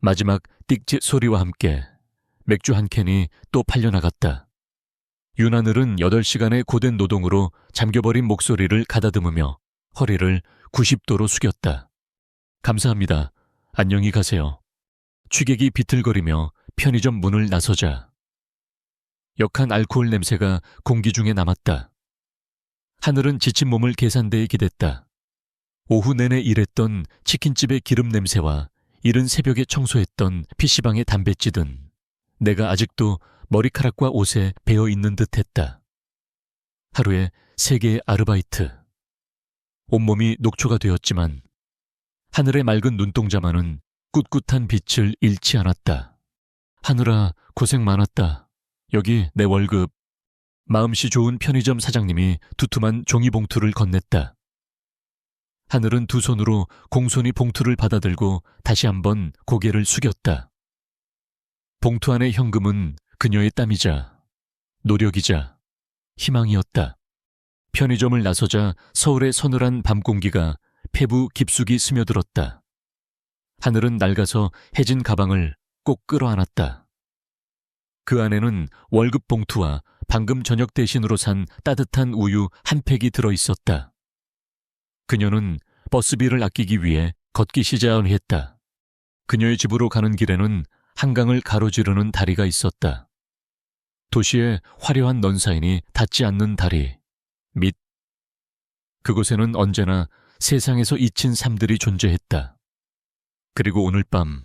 마지막 띡지 소리와 함께 맥주 한 캔이 또 팔려나갔다. 윤하늘은 8시간의 고된 노동으로 잠겨버린 목소리를 가다듬으며 허리를 90도로 숙였다. 감사합니다. 안녕히 가세요. 취객이 비틀거리며 편의점 문을 나서자 역한 알코올 냄새가 공기 중에 남았다. 하늘은 지친 몸을 계산대에 기댔다. 오후 내내 일했던 치킨집의 기름 냄새와 이른 새벽에 청소했던 PC방의 담뱃지든 내가 아직도 머리카락과 옷에 배어있는 듯했다. 하루에 3개의 아르바이트. 온몸이 녹초가 되었지만 하늘의 맑은 눈동자만은 꿋꿋한 빛을 잃지 않았다. 하늘아, 고생 많았다. 여기 내 월급. 마음씨 좋은 편의점 사장님이 두툼한 종이봉투를 건넸다. 하늘은 두 손으로 공손히 봉투를 받아들고 다시 한번 고개를 숙였다. 봉투 안의 현금은 그녀의 땀이자 노력이자 희망이었다. 편의점을 나서자 서울의 서늘한 밤 공기가 폐부 깊숙이 스며들었다. 하늘은 낡아서 해진 가방을 꼭 끌어안았다. 그 안에는 월급 봉투와 방금 저녁 대신으로 산 따뜻한 우유 한 팩이 들어있었다. 그녀는 버스비를 아끼기 위해 걷기 시작을 했다. 그녀의 집으로 가는 길에는 한강을 가로지르는 다리가 있었다. 도시의 화려한 넌사인이 닿지 않는 다리 및 그곳에는 언제나 세상에서 잊힌 삶들이 존재했다. 그리고 오늘 밤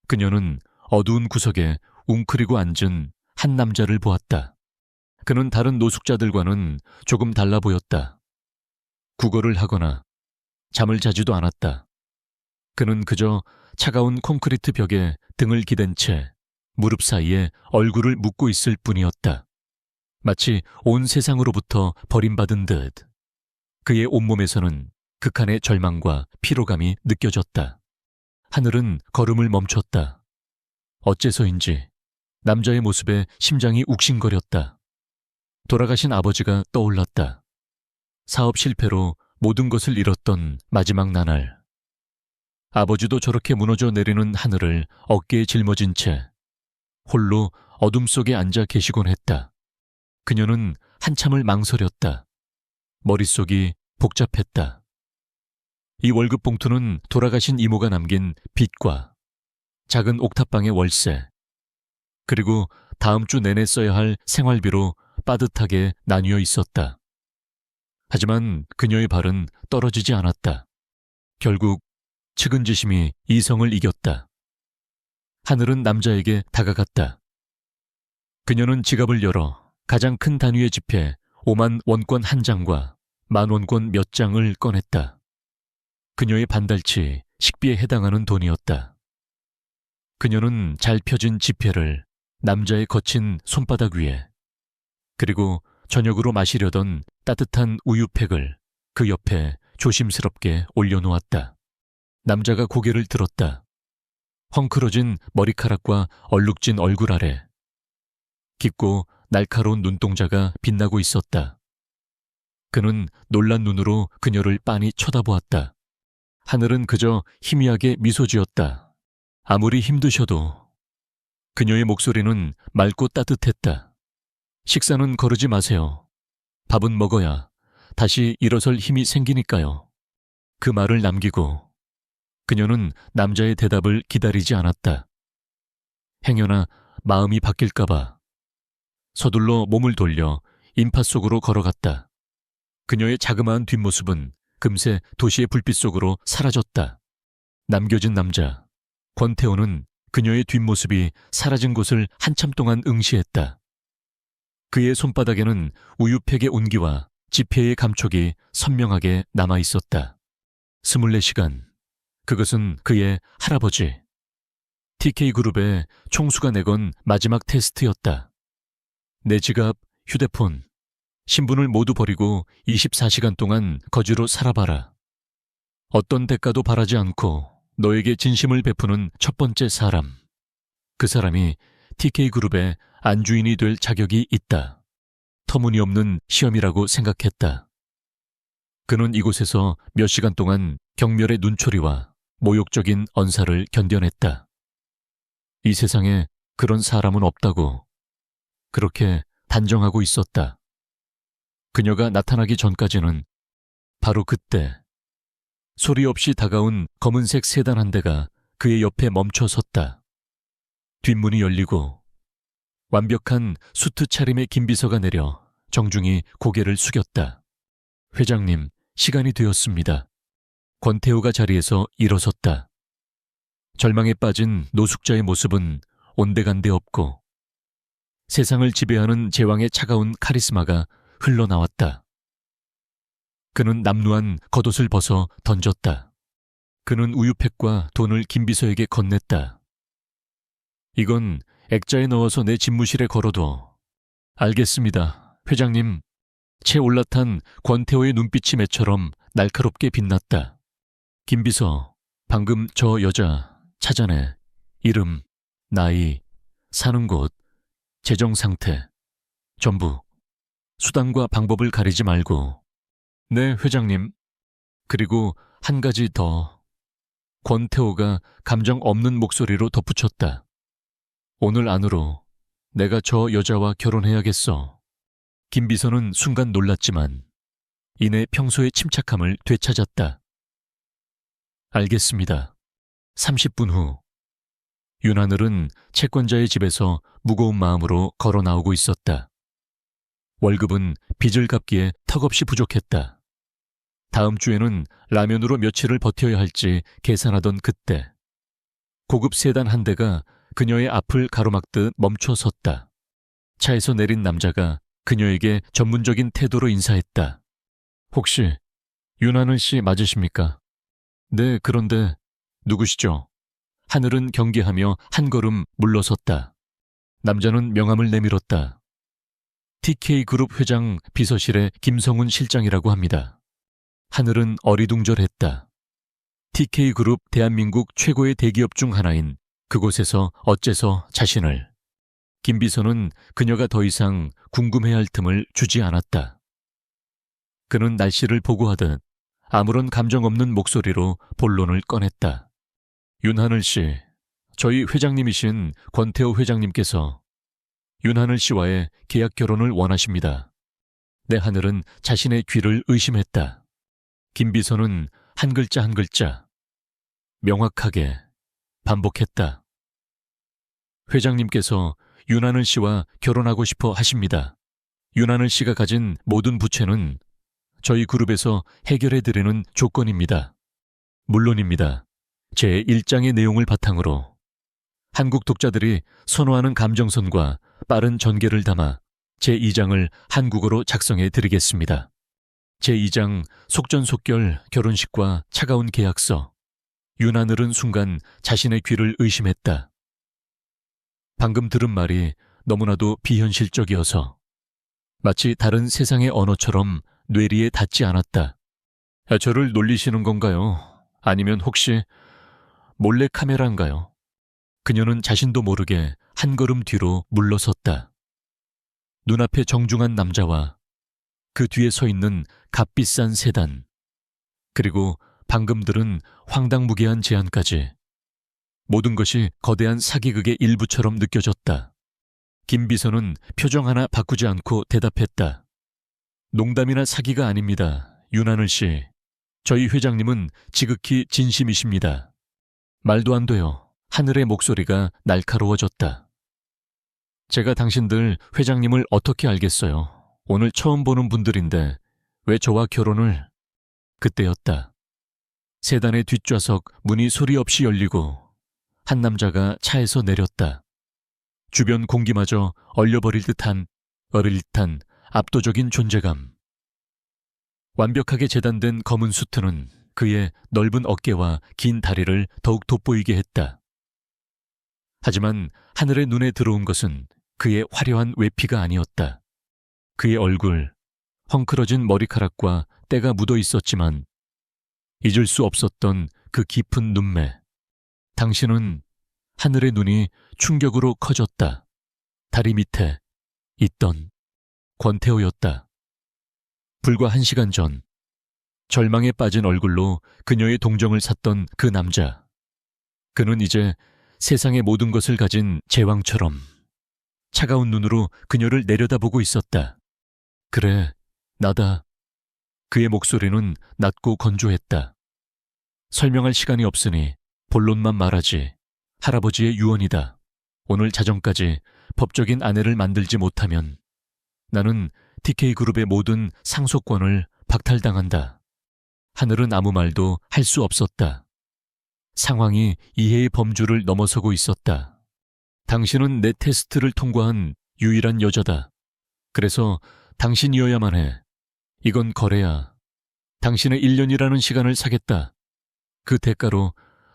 그녀는 어두운 구석에 웅크리고 앉은 한 남자를 보았다. 그는 다른 노숙자들과는 조금 달라 보였다. 구걸을 하거나 잠을 자지도 않았다. 그는 그저 차가운 콘크리트 벽에 등을 기댄 채 무릎 사이에 얼굴을 묻고 있을 뿐이었다. 마치 온 세상으로부터 버림받은 듯 그의 온몸에서는 극한의 절망과 피로감이 느껴졌다. 하늘은 걸음을 멈췄다. 어째서인지 남자의 모습에 심장이 욱신거렸다. 돌아가신 아버지가 떠올랐다. 사업 실패로 모든 것을 잃었던 마지막 나날. 아버지도 저렇게 무너져 내리는 하늘을 어깨에 짊어진 채 홀로 어둠 속에 앉아 계시곤 했다. 그녀는 한참을 망설였다. 머릿속이 복잡했다. 이 월급 봉투는 돌아가신 이모가 남긴 빚과 작은 옥탑방의 월세, 그리고 다음 주 내내 써야 할 생활비로 빠듯하게 나뉘어 있었다. 하지만 그녀의 발은 떨어지지 않았다. 결국 측은지심이 이성을 이겼다. 하늘은 남자에게 다가갔다. 그녀는 지갑을 열어 가장 큰 단위의 지폐 5만 원권 한 장과 10,000원권 몇 장을 꺼냈다. 그녀의 반달치 식비에 해당하는 돈이었다. 그녀는 잘 펴진 지폐를 남자의 거친 손바닥 위에, 그리고 저녁으로 마시려던 따뜻한 우유팩을 그 옆에 조심스럽게 올려놓았다. 남자가 고개를 들었다. 헝클어진 머리카락과 얼룩진 얼굴 아래 깊고 날카로운 눈동자가 빛나고 있었다. 그는 놀란 눈으로 그녀를 빤히 쳐다보았다. 하늘은 그저 희미하게 미소 지었다. 아무리 힘드셔도. 그녀의 목소리는 맑고 따뜻했다. 식사는 거르지 마세요. 밥은 먹어야 다시 일어설 힘이 생기니까요. 그 말을 남기고 그녀는 남자의 대답을 기다리지 않았다. 행여나 마음이 바뀔까봐 서둘러 몸을 돌려 인파 속으로 걸어갔다. 그녀의 자그마한 뒷모습은 금세 도시의 불빛 속으로 사라졌다. 남겨진 남자 권태호는 그녀의 뒷모습이 사라진 곳을 한참 동안 응시했다. 그의 손바닥에는 우유팩의 온기와 지폐의 감촉이 선명하게 남아있었다. 24시간. 그것은 그의 할아버지. TK그룹의 총수가 내건 마지막 테스트였다. 내 지갑, 휴대폰, 신분을 모두 버리고 24시간 동안 거지로 살아봐라. 어떤 대가도 바라지 않고 너에게 진심을 베푸는 첫 번째 사람. 그 사람이 TK그룹의 안주인이 될 자격이 있다. 터무니없는 시험이라고 생각했다. 그는 이곳에서 몇 시간 동안 경멸의 눈초리와 모욕적인 언사를 견뎌냈다. 이 세상에 그런 사람은 없다고 그렇게 단정하고 있었다. 그녀가 나타나기 전까지는 바로 그때 소리 없이 다가온 검은색 세단 한 대가 그의 옆에 멈춰 섰다. 뒷문이 열리고 완벽한 수트 차림의 김비서가 내려 정중히 고개를 숙였다. 회장님, 시간이 되었습니다. 권태호가 자리에서 일어섰다. 절망에 빠진 노숙자의 모습은 온데간데 없고 세상을 지배하는 제왕의 차가운 카리스마가 흘러나왔다. 그는 남루한 겉옷을 벗어 던졌다. 그는 우유팩과 돈을 김비서에게 건넸다. 이건 액자에 넣어서 내 집무실에 걸어둬. 알겠습니다. 회장님. 채 올라탄 권태호의 눈빛이 매처럼 날카롭게 빛났다. 김비서, 방금 저 여자 찾아내. 이름, 나이, 사는 곳, 재정 상태, 전부. 수단과 방법을 가리지 말고. 네, 회장님. 그리고 한 가지 더. 권태호가 감정 없는 목소리로 덧붙였다. 오늘 안으로 내가 저 여자와 결혼해야겠어. 김비서는 순간 놀랐지만 이내 평소의 침착함을 되찾았다. 알겠습니다. 30분 후 윤하늘은 채권자의 집에서 무거운 마음으로 걸어 나오고 있었다. 월급은 빚을 갚기에 턱없이 부족했다. 다음 주에는 라면으로 며칠을 버텨야 할지 계산하던 그때 고급 세단 한 대가 그녀의 앞을 가로막듯 멈춰 섰다. 차에서 내린 남자가 그녀에게 전문적인 태도로 인사했다. 혹시 윤하늘 씨 맞으십니까? 네, 그런데 누구시죠? 하늘은 경계하며 한 걸음 물러섰다. 남자는 명함을 내밀었다. TK그룹 회장 비서실의 김성훈 실장이라고 합니다. 하늘은 어리둥절했다. TK그룹 대한민국 최고의 대기업 중 하나인 그곳에서 어째서 자신을. 김 비서는 그녀가 더 이상 궁금해할 틈을 주지 않았다. 그는 날씨를 보고하듯 아무런 감정 없는 목소리로 본론을 꺼냈다. 윤하늘 씨, 저희 회장님이신 권태호 회장님께서 윤하늘 씨와의 계약 결혼을 원하십니다. 내 하늘은 자신의 귀를 의심했다. 김 비서는 한 글자 한 글자 명확하게 반복했다. 회장님께서 윤하늘 씨와 결혼하고 싶어 하십니다. 윤하늘 씨가 가진 모든 부채는 저희 그룹에서 해결해드리는 조건입니다. 물론입니다. 제 1장의 내용을 바탕으로 한국 독자들이 선호하는 감정선과 빠른 전개를 담아 제 2장을 한국어로 작성해 드리겠습니다. 제 2장 속전속결 결혼식과 차가운 계약서. 윤하늘은 순간 자신의 귀를 의심했다. 방금 들은 말이 너무나도 비현실적이어서 마치 다른 세상의 언어처럼 뇌리에 닿지 않았다. 저를 놀리시는 건가요? 아니면 혹시 몰래 카메라인가요? 그녀는 자신도 모르게 한 걸음 뒤로 물러섰다. 눈앞에 정중한 남자와 그 뒤에 서 있는 값비싼 세단, 그리고 방금 들은 황당무계한 제안까지 모든 것이 거대한 사기극의 일부처럼 느껴졌다. 김 비서는 표정 하나 바꾸지 않고 대답했다. 농담이나 사기가 아닙니다. 윤하늘 씨. 저희 회장님은 지극히 진심이십니다. 말도 안 돼요. 하늘의 목소리가 날카로워졌다. 제가 당신들 회장님을 어떻게 알겠어요? 오늘 처음 보는 분들인데 왜 저와 결혼을... 그때였다. 세단의 뒷좌석 문이 소리 없이 열리고 한 남자가 차에서 내렸다. 주변 공기마저 얼려버릴 듯한 어릿한 압도적인 존재감. 완벽하게 재단된 검은 수트는 그의 넓은 어깨와 긴 다리를 더욱 돋보이게 했다. 하지만 하늘의 눈에 들어온 것은 그의 화려한 외피가 아니었다. 그의 얼굴, 헝클어진 머리카락과 때가 묻어 있었지만 잊을 수 없었던 그 깊은 눈매. 당신은 하늘의 눈이 충격으로 커졌다. 다리 밑에 있던 권태호였다. 불과 1시간 전 절망에 빠진 얼굴로 그녀의 동정을 샀던 그 남자. 그는 이제 세상의 모든 것을 가진 제왕처럼 차가운 눈으로 그녀를 내려다보고 있었다. 그래, 나다. 그의 목소리는 낮고 건조했다. 설명할 시간이 없으니 본론만 말하지. 할아버지의 유언이다. 오늘 자정까지 법적인 아내를 만들지 못하면 나는 TK그룹의 모든 상속권을 박탈당한다. 하늘은 아무 말도 할 수 없었다. 상황이 이해의 범주를 넘어서고 있었다. 당신은 내 테스트를 통과한 유일한 여자다. 그래서 당신이어야만 해. 이건 거래야. 당신의 1년이라는 시간을 사겠다. 그 대가로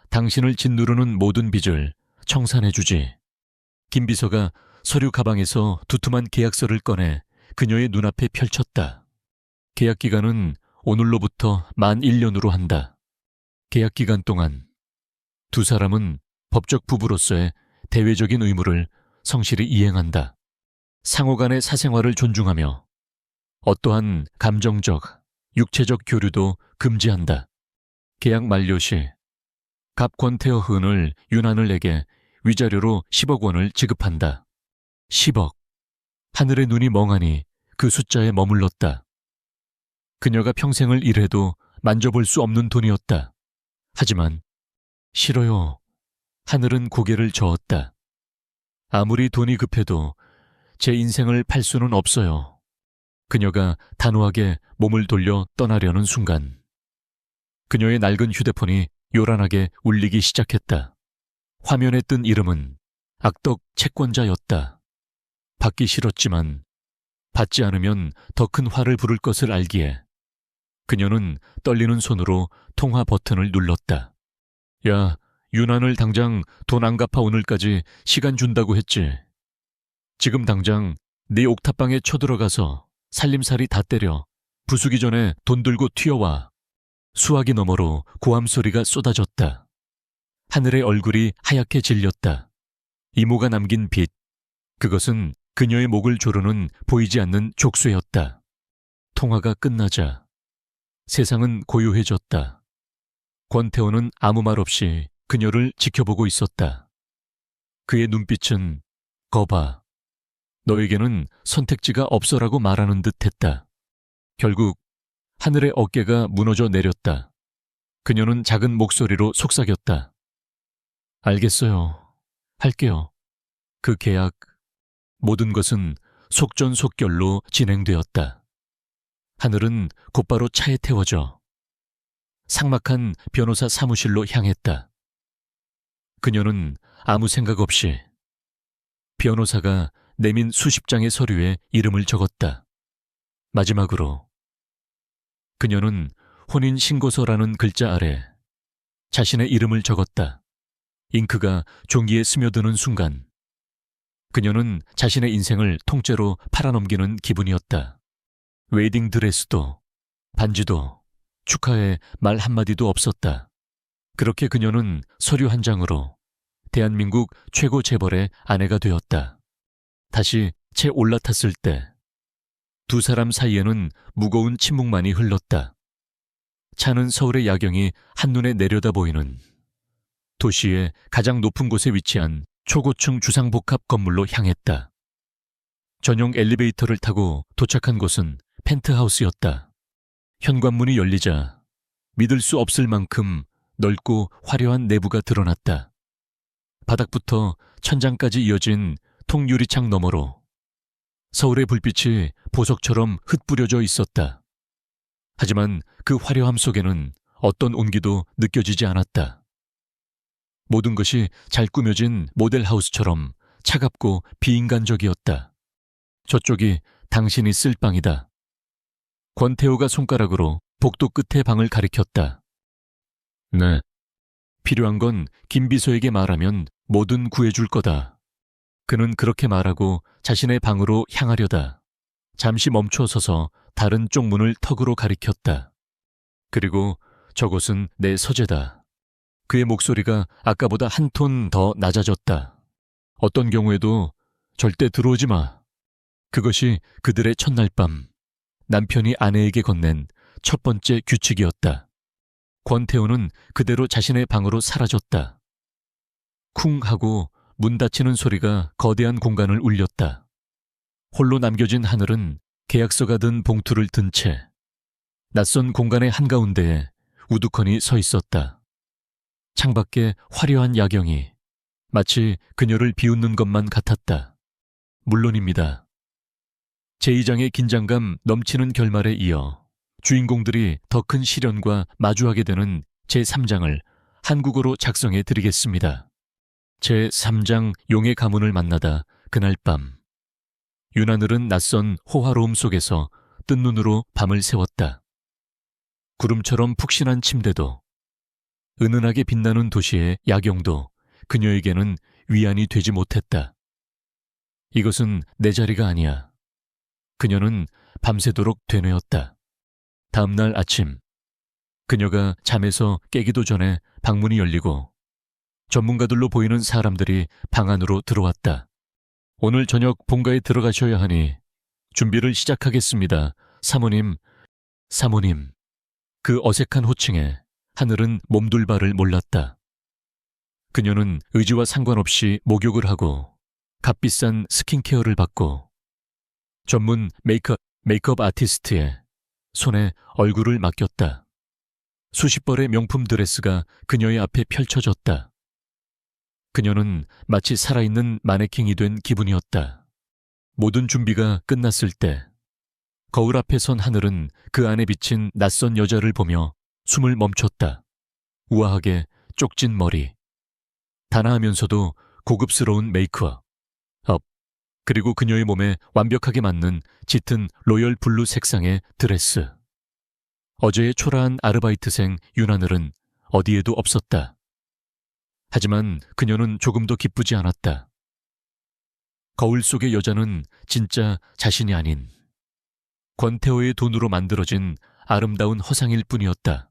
당신을 짓누르는 모든 빚을 청산해주지. 김 비서가 서류 가방에서 두툼한 계약서를 꺼내 그녀의 눈앞에 펼쳤다. 계약 기간은 오늘로부터 만 1년으로 한다. 계약 기간 동안 두 사람은 법적 부부로서의 대외적인 의무를 성실히 이행한다. 상호 간의 사생활을 존중하며 어떠한 감정적, 육체적 교류도 금지한다. 계약 만료 시 갑 권태어 흔을 윤하늘에게 위자료로 10억 원을 지급한다. 10억. 하늘의 눈이 멍하니 그 숫자에 머물렀다. 그녀가 평생을 일해도 만져볼 수 없는 돈이었다. 하지만 싫어요. 하늘은 고개를 저었다. 아무리 돈이 급해도 제 인생을 팔 수는 없어요. 그녀가 단호하게 몸을 돌려 떠나려는 순간 그녀의 낡은 휴대폰이 요란하게 울리기 시작했다. 화면에 뜬 이름은 악덕 채권자였다. 받기 싫었지만 받지 않으면 더 큰 화를 부를 것을 알기에 그녀는 떨리는 손으로 통화 버튼을 눌렀다. 야, 윤환을 당장 돈 안 갚아 오늘까지 시간 준다고 했지. 지금 당장 네 옥탑방에 쳐들어가서 살림살이 다 때려 부수기 전에 돈 들고 튀어와. 수화기 너머로 고함 소리가 쏟아졌다. 하늘의 얼굴이 하얗게 질렸다. 이모가 남긴 빚, 그것은 그녀의 목을 조르는 보이지 않는 족쇄였다. 통화가 끝나자 세상은 고요해졌다. 권태호는 아무 말 없이 그녀를 지켜보고 있었다. 그의 눈빛은 거봐, 너에게는 선택지가 없어라고 말하는 듯 했다. 결국 하늘의 어깨가 무너져 내렸다. 그녀는 작은 목소리로 속삭였다. 알겠어요. 할게요. 그 계약, 모든 것은 속전속결로 진행되었다. 하늘은 곧바로 차에 태워져 삭막한 변호사 사무실로 향했다. 그녀는 아무 생각 없이 변호사가 내민 수십 장의 서류에 이름을 적었다. 마지막으로 그녀는 혼인신고서라는 글자 아래 자신의 이름을 적었다. 잉크가 종이에 스며드는 순간 그녀는 자신의 인생을 통째로 팔아넘기는 기분이었다. 웨딩드레스도 반지도 축하의 말 한마디도 없었다. 그렇게 그녀는 서류 한 장으로 대한민국 최고 재벌의 아내가 되었다. 다시 채 올라탔을 때 두 사람 사이에는 무거운 침묵만이 흘렀다. 차는 서울의 야경이 한눈에 내려다 보이는 도시의 가장 높은 곳에 위치한 초고층 주상복합 건물로 향했다. 전용 엘리베이터를 타고 도착한 곳은 펜트하우스였다. 현관문이 열리자 믿을 수 없을 만큼 넓고 화려한 내부가 드러났다. 바닥부터 천장까지 이어진 통유리창 너머로 서울의 불빛이 보석처럼 흩뿌려져 있었다. 하지만 그 화려함 속에는 어떤 온기도 느껴지지 않았다. 모든 것이 잘 꾸며진 모델하우스처럼 차갑고 비인간적이었다. 저쪽이 당신이 쓸 방이다. 권태호가 손가락으로 복도 끝의 방을 가리켰다. 네. 필요한 건 김 비서에게 말하면 뭐든 구해줄 거다. 그는 그렇게 말하고 자신의 방으로 향하려다 잠시 멈춰 서서 다른 쪽 문을 턱으로 가리켰다. 그리고 저곳은 내 서재다. 그의 목소리가 아까보다 한 톤 더 낮아졌다. 어떤 경우에도 절대 들어오지 마. 그것이 그들의 첫날 밤 남편이 아내에게 건넨 첫 번째 규칙이었다. 권태호는 그대로 자신의 방으로 사라졌다. 쿵 하고 문 닫히는 소리가 거대한 공간을 울렸다. 홀로 남겨진 하늘은 계약서가 든 봉투를 든 채 낯선 공간의 한가운데에 우두커니 서 있었다. 창밖에 화려한 야경이 마치 그녀를 비웃는 것만 같았다. 물론입니다. 제2장의 긴장감 넘치는 결말에 이어 주인공들이 더 큰 시련과 마주하게 되는 제3장을 한국어로 작성해 드리겠습니다. 제3장 용의 가문을 만나다 그날 밤 윤하늘은 낯선 호화로움 속에서 뜬 눈으로 밤을 새웠다. 구름처럼 푹신한 침대도 은은하게 빛나는 도시의 야경도 그녀에게는 위안이 되지 못했다. 이것은 내 자리가 아니야. 그녀는 밤새도록 되뇌었다. 다음 날 아침 그녀가 잠에서 깨기도 전에 방문이 열리고 전문가들로 보이는 사람들이 방 안으로 들어왔다. 오늘 저녁 본가에 들어가셔야 하니 준비를 시작하겠습니다. 사모님, 사모님. 그 어색한 호칭에 하늘은 몸둘 바를 몰랐다. 그녀는 의지와 상관없이 목욕을 하고 값비싼 스킨케어를 받고 전문 메이크업 아티스트의 손에 얼굴을 맡겼다. 수십 벌의 명품 드레스가 그녀의 앞에 펼쳐졌다. 그녀는 마치 살아있는 마네킹이 된 기분이었다. 모든 준비가 끝났을 때 거울 앞에 선 하늘은 그 안에 비친 낯선 여자를 보며 숨을 멈췄다. 우아하게 쪽진 머리, 단아하면서도 고급스러운 메이크업, 그리고 그녀의 몸에 완벽하게 맞는 짙은 로열 블루 색상의 드레스. 어제의 초라한 아르바이트생 윤하늘은 어디에도 없었다. 하지만 그녀는 조금도 기쁘지 않았다. 거울 속의 여자는 진짜 자신이 아닌 권태호의 돈으로 만들어진 아름다운 허상일 뿐이었다.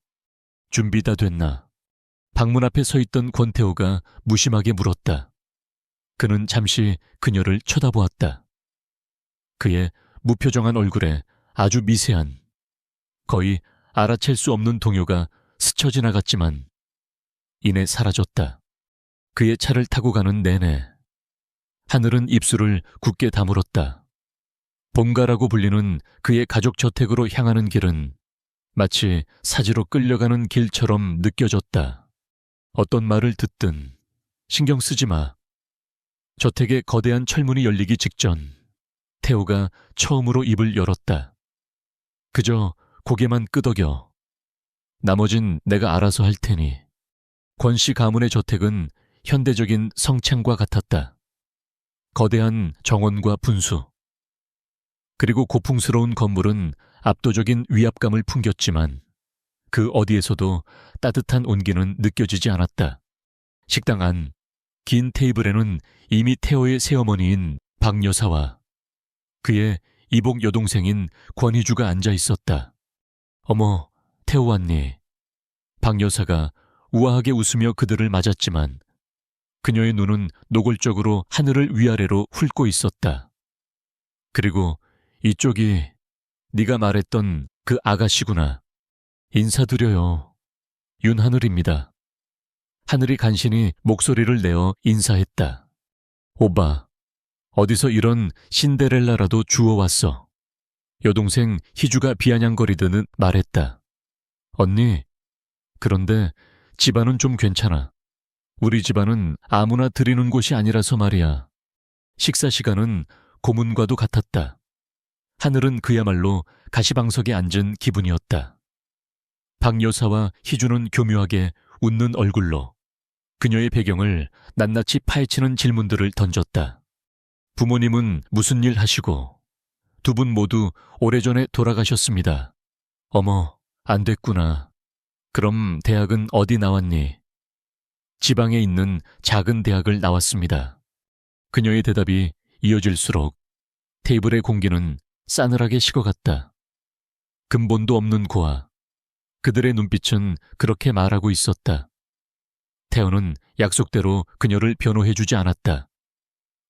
준비 다 됐나? 방문 앞에 서 있던 권태호가 무심하게 물었다. 그는 잠시 그녀를 쳐다보았다. 그의 무표정한 얼굴에 아주 미세한, 거의 알아챌 수 없는 동요가 스쳐 지나갔지만 이내 사라졌다. 그의 차를 타고 가는 내내 하늘은 입술을 굳게 다물었다. 본가라고 불리는 그의 가족 저택으로 향하는 길은 마치 사지로 끌려가는 길처럼 느껴졌다. 어떤 말을 듣든 신경 쓰지 마. 저택의 거대한 철문이 열리기 직전 태호가 처음으로 입을 열었다. 그저 고개만 끄덕여. 나머진 내가 알아서 할 테니. 권씨 가문의 저택은 현대적인 성창과 같았다. 거대한 정원과 분수, 그리고 고풍스러운 건물은 압도적인 위압감을 풍겼지만 그 어디에서도 따뜻한 온기는 느껴지지 않았다. 식당 안 긴 테이블에는 이미 태호의 새어머니인 박 여사와 그의 이복 여동생인 권희주가 앉아 있었다. 어머, 태호 왔니? 박 여사가 우아하게 웃으며 그들을 맞았지만 그녀의 눈은 노골적으로 하늘을 위아래로 훑고 있었다. 그리고 이쪽이 네가 말했던 그 아가씨구나. 인사드려요. 윤하늘입니다. 하늘이 간신히 목소리를 내어 인사했다. 오빠, 어디서 이런 신데렐라라도 주워왔어. 여동생 희주가 비아냥거리듯 말했다. 언니, 그런데 집안은 좀 괜찮아. 우리 집안은 아무나 들이는 곳이 아니라서 말이야. 식사 시간은 고문과도 같았다. 하늘은 그야말로 가시방석에 앉은 기분이었다. 박 여사와 희주는 교묘하게 웃는 얼굴로 그녀의 배경을 낱낱이 파헤치는 질문들을 던졌다. 부모님은 무슨 일 하시고 두 분 모두 오래전에 돌아가셨습니다. 어머, 안 됐구나. 그럼 대학은 어디 나왔니? 지방에 있는 작은 대학을 나왔습니다. 그녀의 대답이 이어질수록 테이블의 공기는 싸늘하게 식어갔다. 근본도 없는 고아. 그들의 눈빛은 그렇게 말하고 있었다. 태호는 약속대로 그녀를 변호해주지 않았다.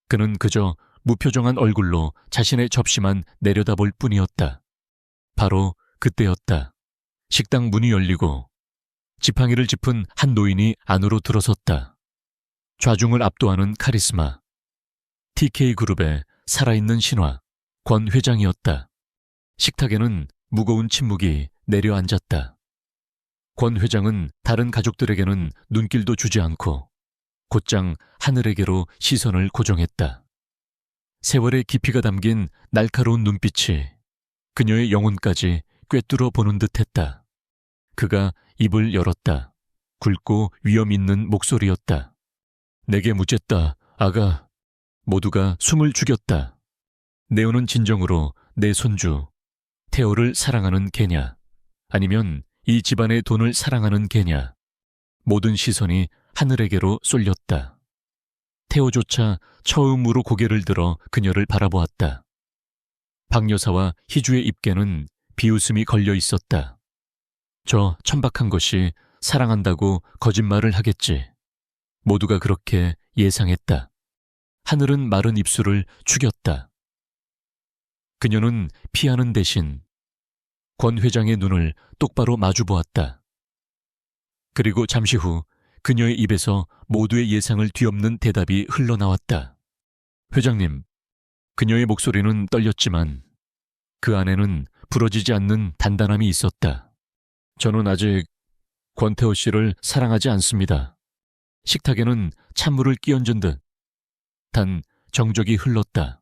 그는 그저 무표정한 얼굴로 자신의 접시만 내려다볼 뿐이었다. 바로 그때였다. 식당 문이 열리고 지팡이를 짚은 한 노인이 안으로 들어섰다. 좌중을 압도하는 카리스마. TK그룹의 살아있는 신화, 권 회장이었다. 식탁에는 무거운 침묵이 내려앉았다. 권 회장은 다른 가족들에게는 눈길도 주지 않고 곧장 하늘에게로 시선을 고정했다. 세월의 깊이가 담긴 날카로운 눈빛이 그녀의 영혼까지 꿰뚫어 보는 듯했다. 그가 입을 열었다. 굵고 위험 있는 목소리였다. 내게 묻겠다, 아가. 모두가 숨을 죽였다. 네오는 진정으로 내 손주, 테오를 사랑하는 개냐, 아니면 이 집안의 돈을 사랑하는 개냐. 모든 시선이 하늘에게로 쏠렸다. 테오조차 처음으로 고개를 들어 그녀를 바라보았다. 박 여사와 희주의 입계는 비웃음이 걸려 있었다. 저 천박한 것이 사랑한다고 거짓말을 하겠지. 모두가 그렇게 예상했다. 하늘은 마른 입술을 죽였다. 그녀는 피하는 대신 권 회장의 눈을 똑바로 마주보았다. 그리고 잠시 후 그녀의 입에서 모두의 예상을 뒤엎는 대답이 흘러나왔다. 회장님, 그녀의 목소리는 떨렸지만 그 안에는 부러지지 않는 단단함이 있었다. 저는 아직 권태호 씨를 사랑하지 않습니다. 식탁에는 찬물을 끼얹은 듯 단 정적이 흘렀다.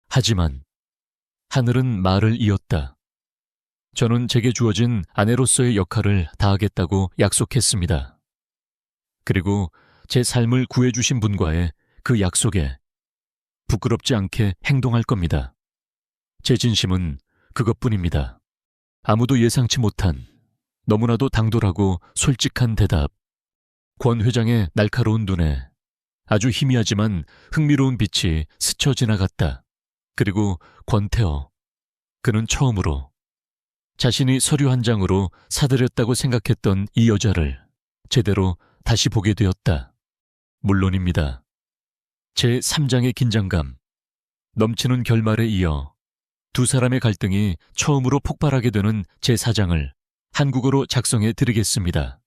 하지만 하늘은 말을 이었다. 저는 제게 주어진 아내로서의 역할을 다하겠다고 약속했습니다. 그리고 제 삶을 구해주신 분과의 그 약속에 부끄럽지 않게 행동할 겁니다. 제 진심은 그것뿐입니다. 아무도 예상치 못한 너무나도 당돌하고 솔직한 대답. 권 회장의 날카로운 눈에 아주 희미하지만 흥미로운 빛이 스쳐 지나갔다. 그리고 권태호, 그는 처음으로 자신이 서류 한 장으로 사들였다고 생각했던 이 여자를 제대로 다시 보게 되었다. 물론입니다. 제 3장의 긴장감, 넘치는 결말에 이어 두 사람의 갈등이 처음으로 폭발하게 되는 제 4장을 한국어로 작성해 드리겠습니다.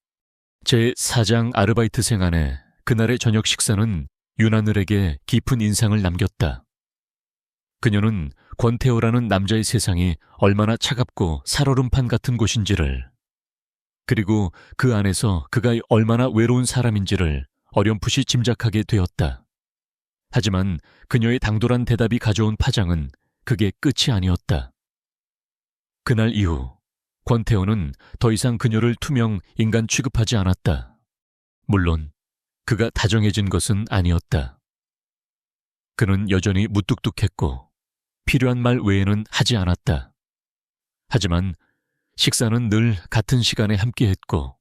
제 4장 아르바이트생 안에 그날의 저녁 식사는 윤하늘에게 깊은 인상을 남겼다. 그녀는 권태호라는 남자의 세상이 얼마나 차갑고 살얼음판 같은 곳인지를, 그리고 그 안에서 그가 얼마나 외로운 사람인지를 어렴풋이 짐작하게 되었다. 하지만 그녀의 당돌한 대답이 가져온 파장은 그게 끝이 아니었다. 그날 이후 권태호는 더 이상 그녀를 투명 인간 취급하지 않았다. 물론 그가 다정해진 것은 아니었다. 그는 여전히 무뚝뚝했고 필요한 말 외에는 하지 않았다. 하지만 식사는 늘 같은 시간에 함께했고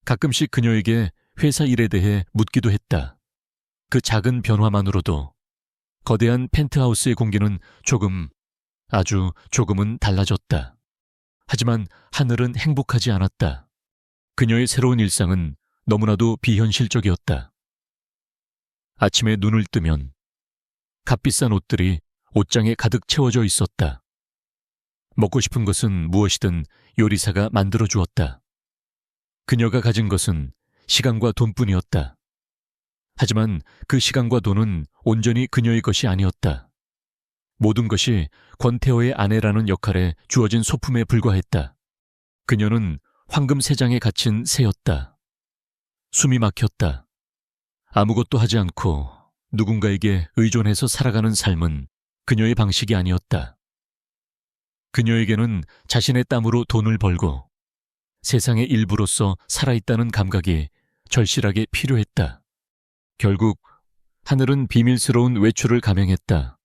가끔씩 그녀에게 회사 일에 대해 묻기도 했다. 그 작은 변화만으로도 거대한 펜트하우스의 공기는 아주 조금은 달라졌다. 하지만 하늘은 행복하지 않았다. 그녀의 새로운 일상은 너무나도 비현실적이었다. 아침에 눈을 뜨면 값비싼 옷들이 옷장에 가득 채워져 있었다. 먹고 싶은 것은 무엇이든 요리사가 만들어 주었다. 그녀가 가진 것은 시간과 돈뿐이었다. 하지만 그 시간과 돈은 온전히 그녀의 것이 아니었다. 모든 것이 권태호의 아내라는 역할에 주어진 소품에 불과했다. 그녀는 황금 세장에 갇힌 새였다. 숨이 막혔다. 아무것도 하지 않고 누군가에게 의존해서 살아가는 삶은 그녀의 방식이 아니었다. 그녀에게는 자신의 땀으로 돈을 벌고 세상의 일부로서 살아있다는 감각이 절실하게 필요했다. 결국 하늘은 비밀스러운 외출을 감행했다.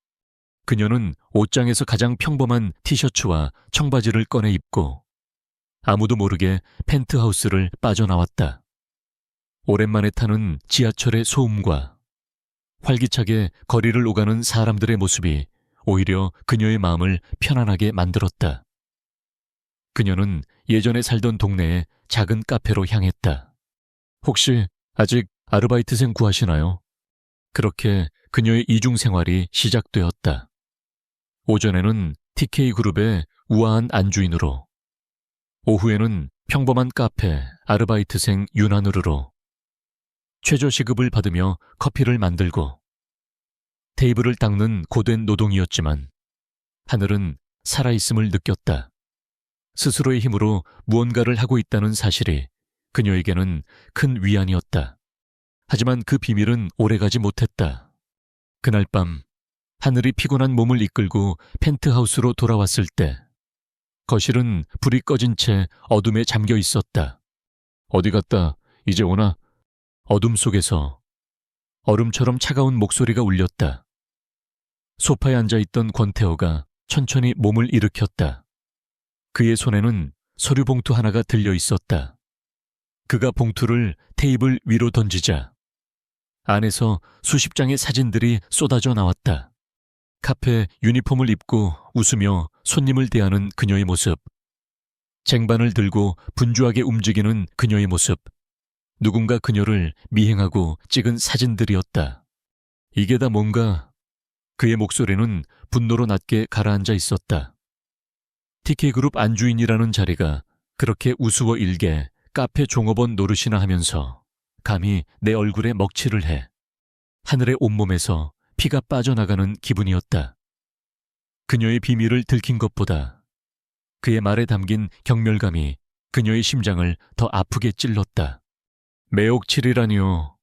그녀는 옷장에서 가장 평범한 티셔츠와 청바지를 꺼내 입고 아무도 모르게 펜트하우스를 빠져나왔다. 오랜만에 타는 지하철의 소음과 활기차게 거리를 오가는 사람들의 모습이 오히려 그녀의 마음을 편안하게 만들었다. 그녀는 예전에 살던 동네의 작은 카페로 향했다. 혹시 아직 아르바이트생 구하시나요? 그렇게 그녀의 이중 생활이 시작되었다. 오전에는 TK그룹의 우아한 안주인으로, 오후에는 평범한 카페 아르바이트생 윤하늘으로 최저시급을 받으며 커피를 만들고 테이블을 닦는 고된 노동이었지만 하늘은 살아있음을 느꼈다. 스스로의 힘으로 무언가를 하고 있다는 사실이 그녀에게는 큰 위안이었다. 하지만 그 비밀은 오래가지 못했다. 그날 밤 하늘이 피곤한 몸을 이끌고 펜트하우스로 돌아왔을 때 거실은 불이 꺼진 채 어둠에 잠겨 있었다. 어디 갔다 이제 오나? 어둠 속에서 얼음처럼 차가운 목소리가 울렸다. 소파에 앉아있던 권태호가 천천히 몸을 일으켰다. 그의 손에는 서류 봉투 하나가 들려 있었다. 그가 봉투를 테이블 위로 던지자 안에서 수십 장의 사진들이 쏟아져 나왔다. 카페 유니폼을 입고 웃으며 손님을 대하는 그녀의 모습, 쟁반을 들고 분주하게 움직이는 그녀의 모습, 누군가 그녀를 미행하고 찍은 사진들이었다. 이게 다 뭔가. 그의 목소리는 분노로 낮게 가라앉아 있었다. TK그룹 안주인이라는 자리가 그렇게 우스워 일게 카페 종업원 노릇이나 하면서 감히 내 얼굴에 먹칠을 해. 하늘의 온몸에서 피가 빠져나가는 기분이었다. 그녀의 비밀을 들킨 것보다 그의 말에 담긴 경멸감이 그녀의 심장을 더 아프게 찔렀다. 매옥칠이라니요.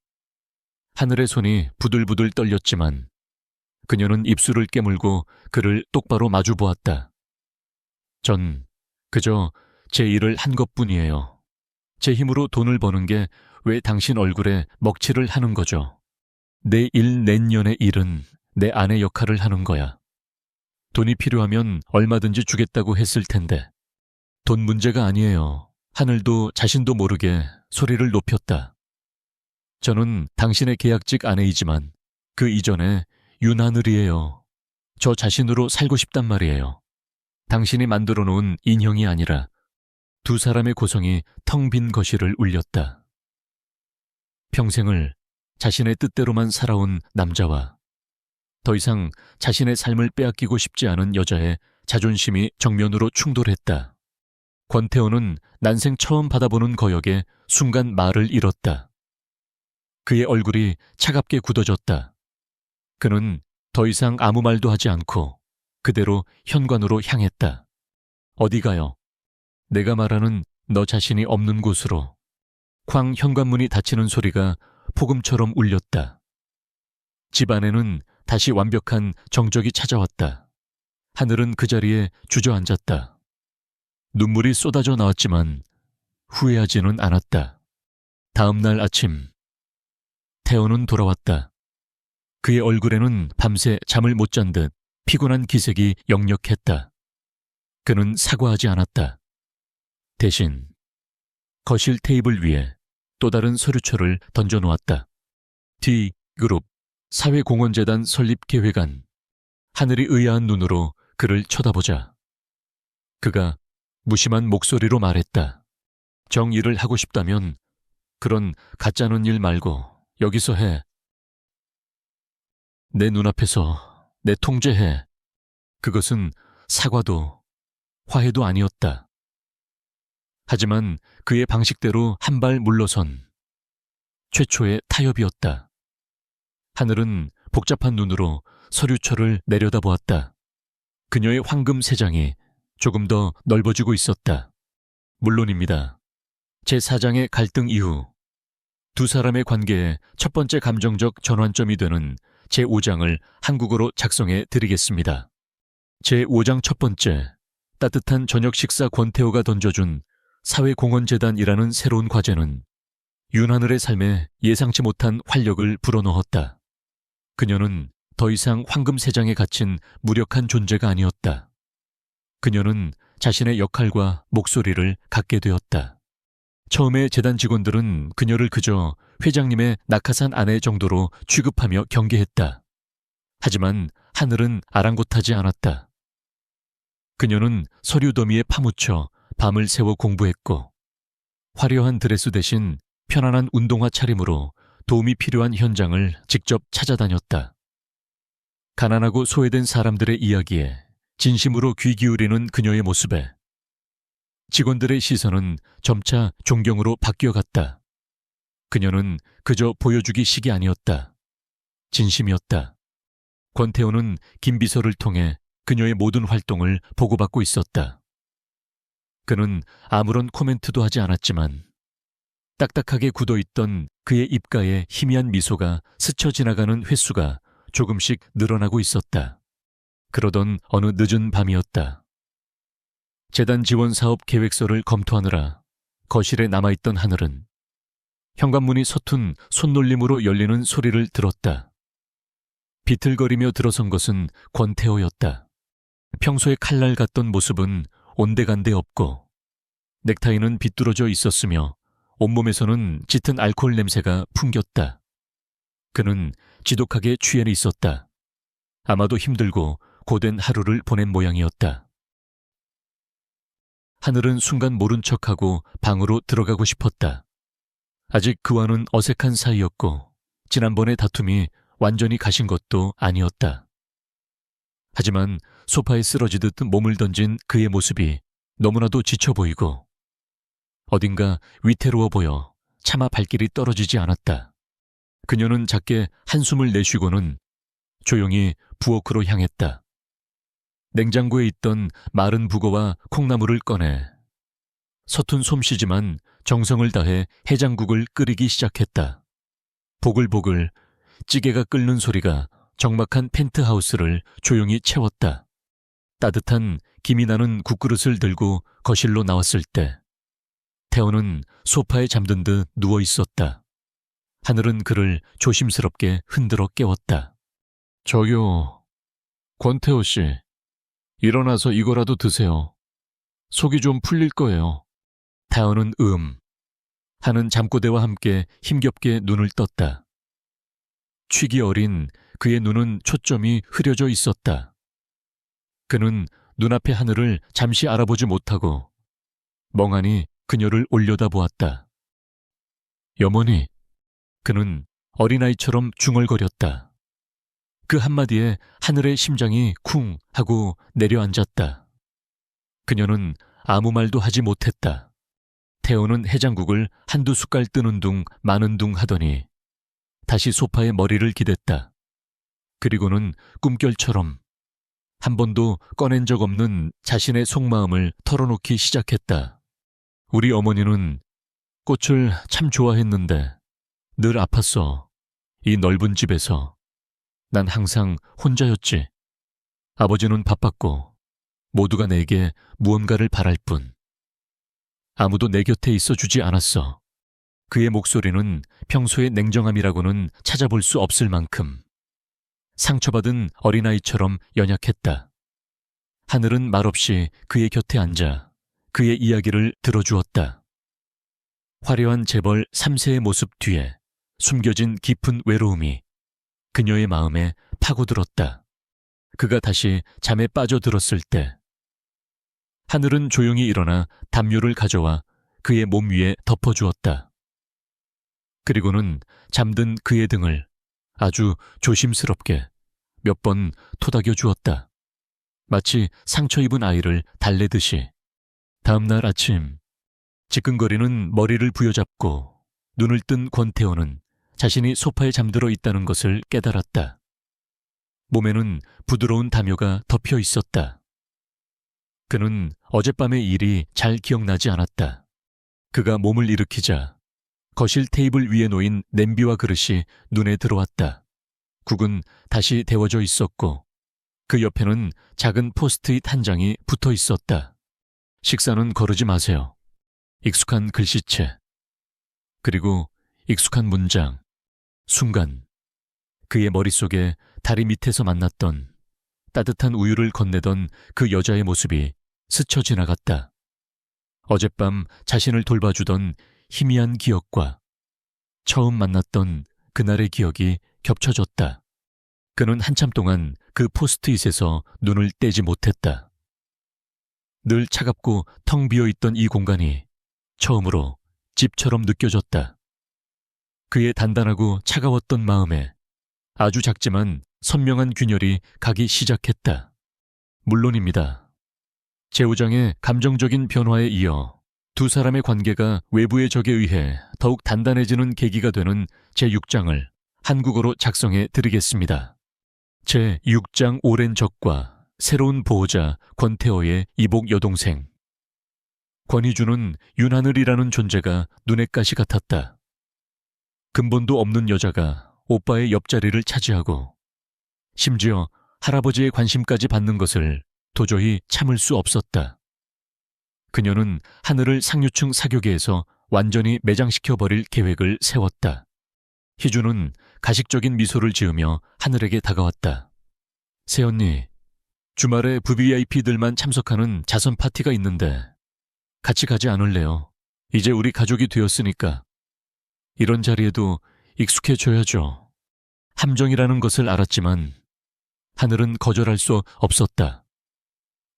하늘의 손이 부들부들 떨렸지만 그녀는 입술을 깨물고 그를 똑바로 마주 보았다. 전 그저 제 일을 한 것뿐이에요. 제 힘으로 돈을 버는 게 왜 당신 얼굴에 먹칠을 하는 거죠? 내 일 내년의 일은 내 아내 역할을 하는 거야. 돈이 필요하면 얼마든지 주겠다고 했을 텐데. 돈 문제가 아니에요. 하늘도 자신도 모르게 소리를 높였다. 저는 당신의 계약직 아내이지만 그 이전에 윤하늘이에요. 저 자신으로 살고 싶단 말이에요. 당신이 만들어 놓은 인형이 아니라 두 사람의 고성이 텅 빈 거실을 울렸다. 평생을 자신의 뜻대로만 살아온 남자와 더 이상 자신의 삶을 빼앗기고 싶지 않은 여자의 자존심이 정면으로 충돌했다. 권태호는 난생 처음 받아보는 거역에 순간 말을 잃었다. 그의 얼굴이 차갑게 굳어졌다. 그는 더 이상 아무 말도 하지 않고 그대로 현관으로 향했다. 어디 가요? 내가 말하는 너 자신이 없는 곳으로. 쾅 현관문이 닫히는 소리가 폭음처럼 울렸다. 집 안에는 다시 완벽한 정적이 찾아왔다. 하늘은 그 자리에 주저앉았다. 눈물이 쏟아져 나왔지만 후회하지는 않았다. 다음 날 아침, 태호는 돌아왔다. 그의 얼굴에는 밤새 잠을 못 잔 듯 피곤한 기색이 역력했다. 그는 사과하지 않았다. 대신 거실 테이블 위에 또 다른 서류처를 던져놓았다. T그룹 사회공헌재단 설립계획안. 하늘이 의아한 눈으로 그를 쳐다보자 그가 무심한 목소리로 말했다. 정일을 하고 싶다면 그런 가짜는 일 말고 여기서 해. 내 눈앞에서 내 통제해. 그것은 사과도 화해도 아니었다. 하지만 그의 방식대로 한 발 물러선 최초의 타협이었다. 하늘은 복잡한 눈으로 서류철을 내려다보았다. 그녀의 황금 세장이 조금 더 넓어지고 있었다. 물론입니다. 제4장의 갈등 이후 두 사람의 관계의 첫 번째 감정적 전환점이 되는 제5장을 한국어로 작성해 드리겠습니다. 제5장 첫 번째, 따뜻한 저녁 식사 권태호가 던져준 사회공헌재단이라는 새로운 과제는 윤하늘의 삶에 예상치 못한 활력을 불어넣었다. 그녀는 더 이상 황금세장에 갇힌 무력한 존재가 아니었다. 그녀는 자신의 역할과 목소리를 갖게 되었다. 처음에 재단 직원들은 그녀를 그저 회장님의 낙하산 아내 정도로 취급하며 경계했다. 하지만 하늘은 아랑곳하지 않았다. 그녀는 서류 더미에 파묻혀 밤을 새워 공부했고 화려한 드레스 대신 편안한 운동화 차림으로 도움이 필요한 현장을 직접 찾아다녔다. 가난하고 소외된 사람들의 이야기에 진심으로 귀 기울이는 그녀의 모습에 직원들의 시선은 점차 존경으로 바뀌어갔다. 그녀는 그저 보여주기식이 아니었다. 진심이었다. 권태호는 김비서를 통해 그녀의 모든 활동을 보고받고 있었다. 그는 아무런 코멘트도 하지 않았지만 딱딱하게 굳어있던 그의 입가에 희미한 미소가 스쳐 지나가는 횟수가 조금씩 늘어나고 있었다. 그러던 어느 늦은 밤이었다. 재단 지원 사업 계획서를 검토하느라 거실에 남아있던 하늘은 현관문이 서툰 손놀림으로 열리는 소리를 들었다. 비틀거리며 들어선 것은 권태호였다. 평소에 칼날 같던 모습은 온데간데 없고 넥타이는 비뚤어져 있었으며 온몸에서는 짙은 알코올 냄새가 풍겼다. 그는 지독하게 취해 있었다. 아마도 힘들고 고된 하루를 보낸 모양이었다. 하늘은 순간 모른 척하고 방으로 들어가고 싶었다. 아직 그와는 어색한 사이였고 지난번의 다툼이 완전히 가신 것도 아니었다. 하지만 소파에 쓰러지듯 몸을 던진 그의 모습이 너무나도 지쳐 보이고 어딘가 위태로워 보여 차마 발길이 떨어지지 않았다. 그녀는 작게 한숨을 내쉬고는 조용히 부엌으로 향했다. 냉장고에 있던 마른 북어와 콩나물을 꺼내 서툰 솜씨지만 정성을 다해 해장국을 끓이기 시작했다. 보글보글 찌개가 끓는 소리가 적막한 펜트하우스를 조용히 채웠다. 따뜻한 김이 나는 국그릇을 들고 거실로 나왔을 때 태호는 소파에 잠든 듯 누워 있었다. 하늘은 그를 조심스럽게 흔들어 깨웠다. 저기요, 권태호 씨, 일어나서 이거라도 드세요. 속이 좀 풀릴 거예요. 태호는 하는 잠꼬대와 함께 힘겹게 눈을 떴다. 취기 어린 그의 눈은 초점이 흐려져 있었다. 그는 눈앞의 하늘을 잠시 알아보지 못하고 멍하니 그녀를 올려다보았다. 여머니, 그는 어린아이처럼 중얼거렸다. 그 한마디에 하늘의 심장이 쿵 하고 내려앉았다. 그녀는 아무 말도 하지 못했다. 태호는 해장국을 한두 숟갈 뜨는 둥 마는 둥 하더니 다시 소파에 머리를 기댔다. 그리고는 꿈결처럼 한 번도 꺼낸 적 없는 자신의 속마음을 털어놓기 시작했다. 우리 어머니는 꽃을 참 좋아했는데 늘 아팠어. 이 넓은 집에서. 난 항상 혼자였지. 아버지는 바빴고 모두가 내게 무언가를 바랄 뿐. 아무도 내 곁에 있어주지 않았어. 그의 목소리는 평소의 냉정함이라고는 찾아볼 수 없을 만큼 상처받은 어린아이처럼 연약했다. 하늘은 말없이 그의 곁에 앉아 그의 이야기를 들어주었다. 화려한 재벌 3세의 모습 뒤에 숨겨진 깊은 외로움이 그녀의 마음에 파고들었다. 그가 다시 잠에 빠져들었을 때 하늘은 조용히 일어나 담요를 가져와 그의 몸 위에 덮어주었다. 그리고는 잠든 그의 등을 아주 조심스럽게 몇 번 토닥여 주었다. 마치 상처 입은 아이를 달래듯이. 다음 날 아침 지끈거리는 머리를 부여잡고 눈을 뜬 권태호는 자신이 소파에 잠들어 있다는 것을 깨달았다. 몸에는 부드러운 담요가 덮여 있었다. 그는 어젯밤의 일이 잘 기억나지 않았다. 그가 몸을 일으키자 거실 테이블 위에 놓인 냄비와 그릇이 눈에 들어왔다. 국은 다시 데워져 있었고 그 옆에는 작은 포스트잇 한 장이 붙어 있었다. 식사는 거르지 마세요. 익숙한 글씨체. 그리고 익숙한 문장. 순간 그의 머릿속에 다리 밑에서 만났던 따뜻한 우유를 건네던 그 여자의 모습이 스쳐 지나갔다. 어젯밤 자신을 돌봐주던 희미한 기억과 처음 만났던 그날의 기억이 겹쳐졌다. 그는 한참 동안 그 포스트잇에서 눈을 떼지 못했다. 늘 차갑고 텅 비어있던 이 공간이 처음으로 집처럼 느껴졌다. 그의 단단하고 차가웠던 마음에 아주 작지만 선명한 균열이 가기 시작했다. 물론입니다. 제우장의 감정적인 변화에 이어 두 사람의 관계가 외부의 적에 의해 더욱 단단해지는 계기가 되는 제6장을 한국어로 작성해 드리겠습니다. 제6장 오랜 적과 새로운 보호자 권태호의 이복 여동생. 권희주는 윤하늘이라는 존재가 눈에 가시 같았다. 근본도 없는 여자가 오빠의 옆자리를 차지하고 심지어 할아버지의 관심까지 받는 것을 도저히 참을 수 없었다. 그녀는 하늘을 상류층 사교계에서 완전히 매장시켜버릴 계획을 세웠다. 희주는 가식적인 미소를 지으며 하늘에게 다가왔다. 새언니, 주말에 VVIP들만 참석하는 자선 파티가 있는데 같이 가지 않을래요? 이제 우리 가족이 되었으니까. 이런 자리에도 익숙해져야죠. 함정이라는 것을 알았지만 하늘은 거절할 수 없었다.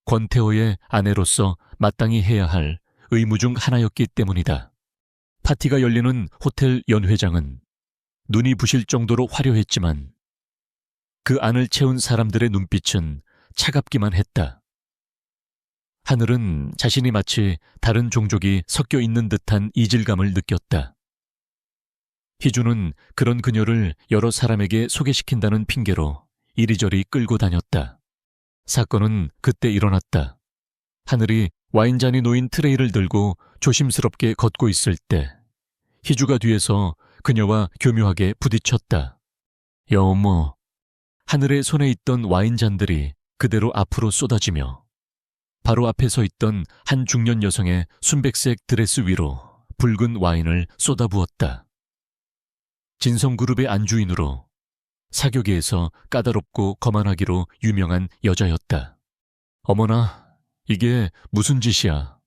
권태호의 아내로서 마땅히 해야 할 의무 중 하나였기 때문이다. 파티가 열리는 호텔 연회장은 눈이 부실 정도로 화려했지만 그 안을 채운 사람들의 눈빛은 차갑기만 했다. 하늘은 자신이 마치 다른 종족이 섞여 있는 듯한 이질감을 느꼈다. 희주는 그런 그녀를 여러 사람에게 소개시킨다는 핑계로 이리저리 끌고 다녔다. 사건은 그때 일어났다. 하늘이 와인잔이 놓인 트레이를 들고 조심스럽게 걷고 있을 때 희주가 뒤에서 그녀와 교묘하게 부딪혔다. 여모. 하늘의 손에 있던 와인잔들이 그대로 앞으로 쏟아지며 바로 앞에 서 있던 한 중년 여성의 순백색 드레스 위로 붉은 와인을 쏟아부었다. 진성그룹의 안주인으로 사교계에서 까다롭고 거만하기로 유명한 여자였다. 어머나, 이게 무슨 짓이야.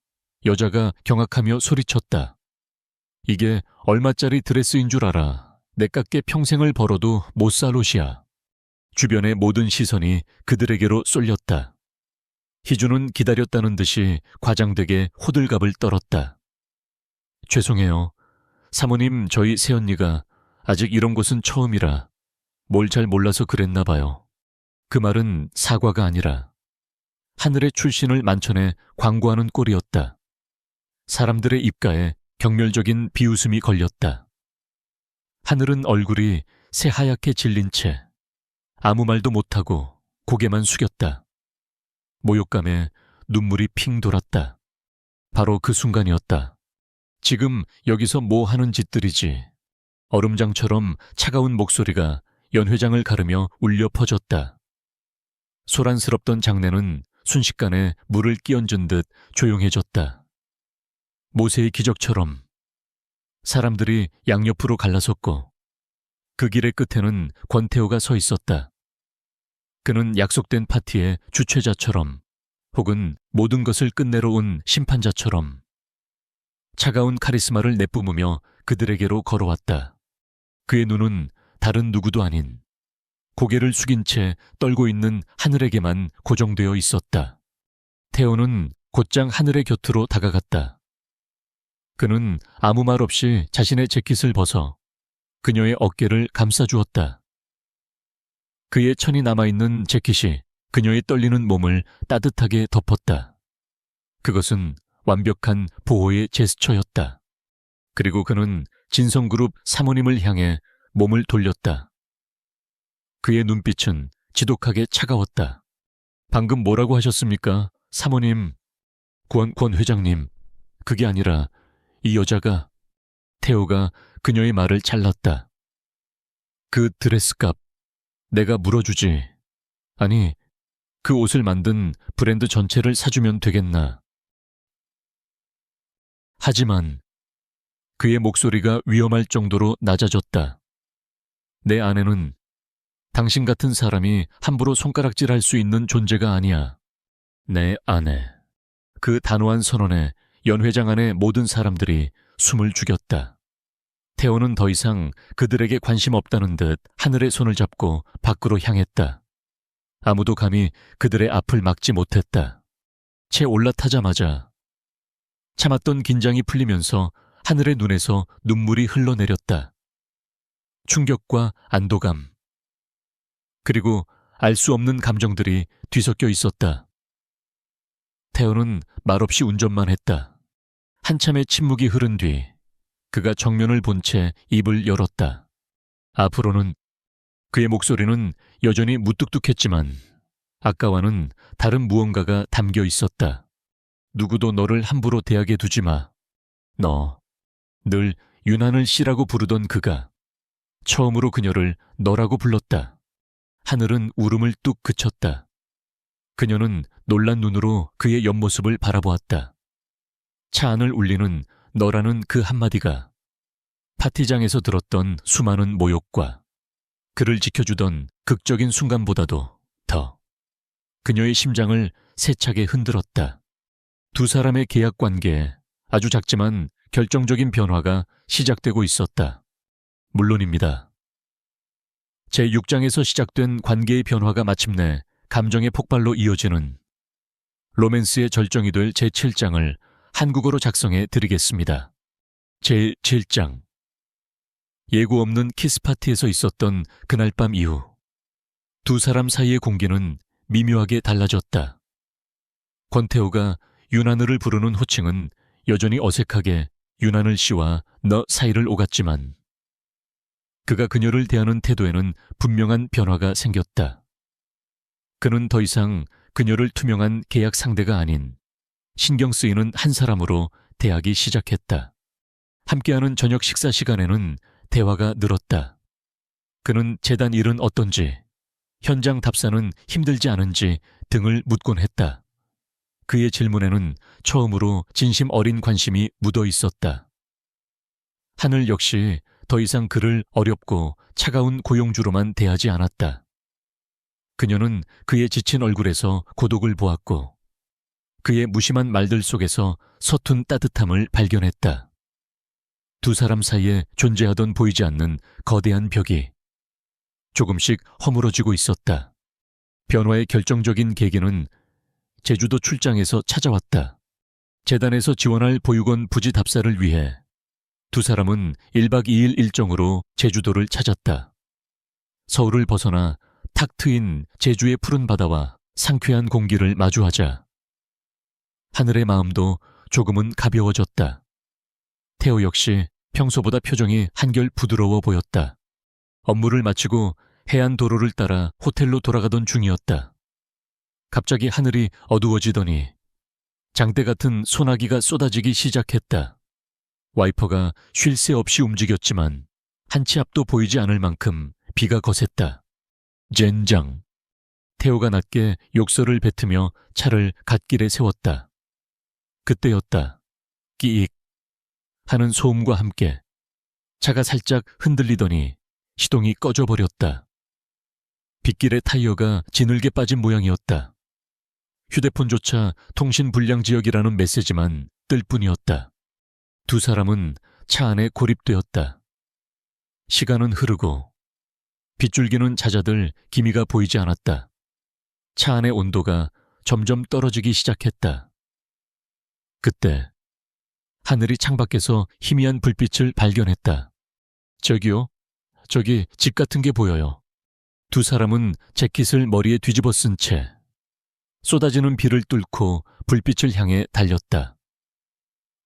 여자가 경악하며 소리쳤다. 이게 얼마짜리 드레스인 줄 알아. 내 깎게 평생을 벌어도 못 살 옷이야. 주변의 모든 시선이 그들에게로 쏠렸다. 희주는 기다렸다는 듯이 과장되게 호들갑을 떨었다. 죄송해요. 사모님, 저희 새언니가 아직 이런 곳은 처음이라 뭘 잘 몰라서 그랬나 봐요. 그 말은 사과가 아니라 하늘의 출신을 만천에 광고하는 꼴이었다. 사람들의 입가에 경멸적인 비웃음이 걸렸다. 하늘은 얼굴이 새하얗게 질린 채 아무 말도 못하고 고개만 숙였다. 모욕감에 눈물이 핑 돌았다. 바로 그 순간이었다. 지금 여기서 뭐 하는 짓들이지. 얼음장처럼 차가운 목소리가 연회장을 가르며 울려 퍼졌다. 소란스럽던 장내는 순식간에 물을 끼얹은 듯 조용해졌다. 모세의 기적처럼 사람들이 양옆으로 갈라섰고 그 길의 끝에는 권태호가 서 있었다. 그는 약속된 파티의 주최자처럼 혹은 모든 것을 끝내러 온 심판자처럼 차가운 카리스마를 내뿜으며 그들에게로 걸어왔다. 그의 눈은 다른 누구도 아닌 고개를 숙인 채 떨고 있는 하늘에게만 고정되어 있었다. 태호는 곧장 하늘의 곁으로 다가갔다. 그는 아무 말 없이 자신의 재킷을 벗어 그녀의 어깨를 감싸주었다. 그의 천이 남아있는 재킷이 그녀의 떨리는 몸을 따뜻하게 덮었다. 그것은 완벽한 보호의 제스처였다. 그리고 그는 진성그룹 사모님을 향해 몸을 돌렸다. 그의 눈빛은 지독하게 차가웠다. 방금 뭐라고 하셨습니까? 사모님, 권 회장님, 그게 아니라 이 여자가... 태호가 그녀의 말을 잘랐다. 그 드레스값 내가 물어주지. 아니, 그 옷을 만든 브랜드 전체를 사주면 되겠나. 하지만 그의 목소리가 위험할 정도로 낮아졌다. 내 아내는 당신 같은 사람이 함부로 손가락질할 수 있는 존재가 아니야. 내 아내. 그 단호한 선언에 연회장 안의 모든 사람들이 숨을 죽였다. 태호는 더 이상 그들에게 관심 없다는 듯 하늘의 손을 잡고 밖으로 향했다. 아무도 감히 그들의 앞을 막지 못했다. 채 올라타자마자 참았던 긴장이 풀리면서 하늘의 눈에서 눈물이 흘러내렸다. 충격과 안도감, 그리고 알 수 없는 감정들이 뒤섞여 있었다. 태호는 말없이 운전만 했다. 한참의 침묵이 흐른 뒤 그가 정면을 본 채 입을 열었다. 앞으로는 그의 목소리는 여전히 무뚝뚝했지만 아까와는 다른 무언가가 담겨 있었다. 누구도 너를 함부로 대하게 두지 마. 너, 늘 유난을 씨라고 부르던 그가 처음으로 그녀를 너라고 불렀다. 하늘은 울음을 뚝 그쳤다. 그녀는 놀란 눈으로 그의 옆모습을 바라보았다. 차 안을 울리는 너라는 그 한마디가 파티장에서 들었던 수많은 모욕과 그를 지켜주던 극적인 순간보다도 더 그녀의 심장을 세차게 흔들었다. 두 사람의 계약 관계에 아주 작지만 결정적인 변화가 시작되고 있었다. 물론입니다. 제6장에서 시작된 관계의 변화가 마침내 감정의 폭발로 이어지는 로맨스의 절정이 될 제7장을 한국어로 작성해 드리겠습니다. 제7장. 예고 없는 키스파티에서 있었던 그날 밤 이후 두 사람 사이의 공기는 미묘하게 달라졌다. 권태호가 윤하늘을 부르는 호칭은 여전히 어색하게 윤하늘 씨와 너 사이를 오갔지만 그가 그녀를 대하는 태도에는 분명한 변화가 생겼다. 그는 더 이상 그녀를 투명한 계약 상대가 아닌 신경 쓰이는 한 사람으로 대하기 시작했다. 함께하는 저녁 식사 시간에는 대화가 늘었다. 그는 재단 일은 어떤지, 현장 답사는 힘들지 않은지 등을 묻곤 했다. 그의 질문에는 처음으로 진심 어린 관심이 묻어 있었다. 하늘 역시 더 이상 그를 어렵고 차가운 고용주로만 대하지 않았다. 그녀는 그의 지친 얼굴에서 고독을 보았고 그의 무심한 말들 속에서 서툰 따뜻함을 발견했다. 두 사람 사이에 존재하던 보이지 않는 거대한 벽이 조금씩 허물어지고 있었다. 변화의 결정적인 계기는 제주도 출장에서 찾아왔다. 재단에서 지원할 보육원 부지 답사를 위해 두 사람은 1박 2일 일정으로 제주도를 찾았다. 서울을 벗어나 탁 트인 제주의 푸른 바다와 상쾌한 공기를 마주하자 하늘의 마음도 조금은 가벼워졌다. 태호 역시 평소보다 표정이 한결 부드러워 보였다. 업무를 마치고 해안 도로를 따라 호텔로 돌아가던 중이었다. 갑자기 하늘이 어두워지더니 장대 같은 소나기가 쏟아지기 시작했다. 와이퍼가 쉴 새 없이 움직였지만 한 치 앞도 보이지 않을 만큼 비가 거셌다. 젠장. 태호가 낮게 욕설을 뱉으며 차를 갓길에 세웠다. 그때였다. 끼익 하는 소음과 함께 차가 살짝 흔들리더니 시동이 꺼져버렸다. 빗길의 타이어가 지늘게 빠진 모양이었다. 휴대폰조차 통신 불량 지역이라는 메시지만 뜰 뿐이었다. 두 사람은 차 안에 고립되었다. 시간은 흐르고 빗줄기는 잦아들 기미가 보이지 않았다. 차 안의 온도가 점점 떨어지기 시작했다. 그때 하늘이 창밖에서 희미한 불빛을 발견했다. 저기요? 저기 집 같은 게 보여요. 두 사람은 재킷을 머리에 뒤집어 쓴 채 쏟아지는 비를 뚫고 불빛을 향해 달렸다.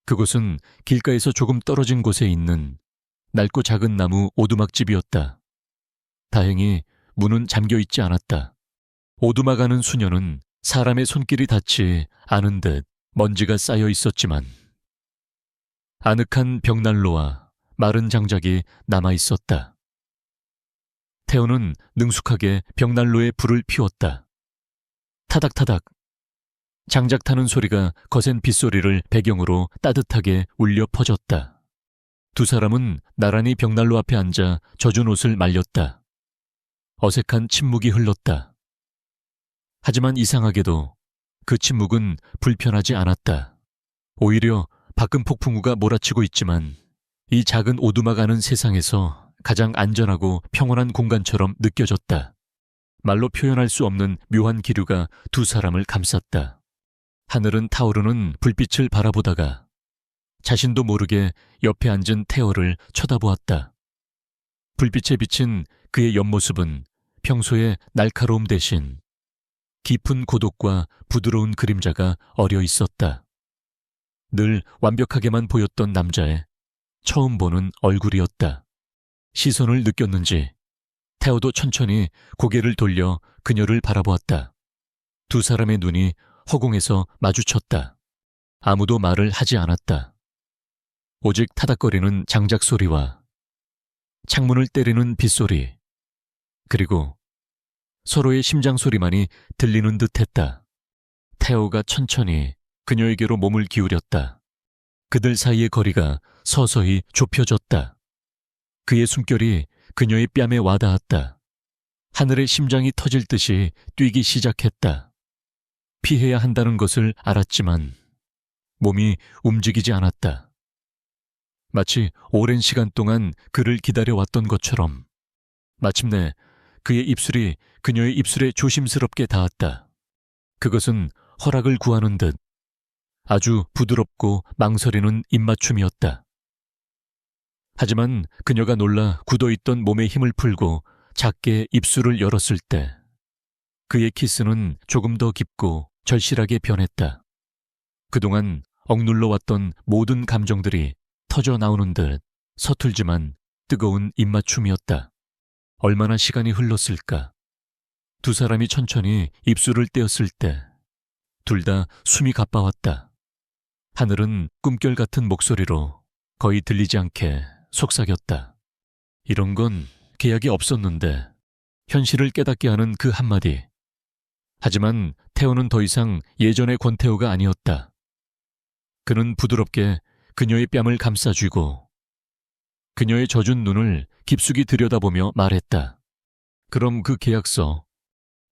그곳은 길가에서 조금 떨어진 곳에 있는 낡고 작은 나무 오두막집이었다. 다행히 문은 잠겨있지 않았다. 오두막 안은 수녀는 사람의 손길이 닿지 않은 듯 먼지가 쌓여 있었지만 아늑한 벽난로와 마른 장작이 남아있었다. 태호는 능숙하게 벽난로에 불을 피웠다. 타닥타닥. 장작 타는 소리가 거센 빗소리를 배경으로 따뜻하게 울려 퍼졌다. 두 사람은 나란히 벽난로 앞에 앉아 젖은 옷을 말렸다. 어색한 침묵이 흘렀다. 하지만 이상하게도 그 침묵은 불편하지 않았다. 오히려 밖은 폭풍우가 몰아치고 있지만 이 작은 오두막 아는 세상에서 가장 안전하고 평온한 공간처럼 느껴졌다. 말로 표현할 수 없는 묘한 기류가 두 사람을 감쌌다. 하늘은 타오르는 불빛을 바라보다가 자신도 모르게 옆에 앉은 태호를 쳐다보았다. 불빛에 비친 그의 옆모습은 평소의 날카로움 대신 깊은 고독과 부드러운 그림자가 어려 있었다. 늘 완벽하게만 보였던 남자의 처음 보는 얼굴이었다. 시선을 느꼈는지 태호도 천천히 고개를 돌려 그녀를 바라보았다. 두 사람의 눈이 허공에서 마주쳤다. 아무도 말을 하지 않았다. 오직 타닥거리는 장작 소리와 창문을 때리는 빗소리, 그리고 서로의 심장 소리만이 들리는 듯했다. 태호가 천천히 그녀에게로 몸을 기울였다. 그들 사이의 거리가 서서히 좁혀졌다. 그의 숨결이 그녀의 뺨에 와닿았다. 하늘의 심장이 터질 듯이 뛰기 시작했다. 피해야 한다는 것을 알았지만 몸이 움직이지 않았다. 마치 오랜 시간 동안 그를 기다려왔던 것처럼 마침내 그의 입술이 그녀의 입술에 조심스럽게 닿았다. 그것은 허락을 구하는 듯 아주 부드럽고 망설이는 입맞춤이었다. 하지만 그녀가 놀라 굳어있던 몸에 힘을 풀고 작게 입술을 열었을 때 그의 키스는 조금 더 깊고 절실하게 변했다. 그동안 억눌러 왔던 모든 감정들이 터져 나오는 듯 서툴지만 뜨거운 입맞춤이었다. 얼마나 시간이 흘렀을까? 두 사람이 천천히 입술을 떼었을 때 둘 다 숨이 가빠왔다. 하늘은 꿈결 같은 목소리로 거의 들리지 않게 속삭였다. 이런 건 계약이 없었는데 현실을 깨닫게 하는 그 한마디. 하지만 태호는 더 이상 예전의 권태호가 아니었다. 그는 부드럽게 그녀의 뺨을 감싸쥐고 그녀의 젖은 눈을 깊숙이 들여다보며 말했다. 그럼 그 계약서.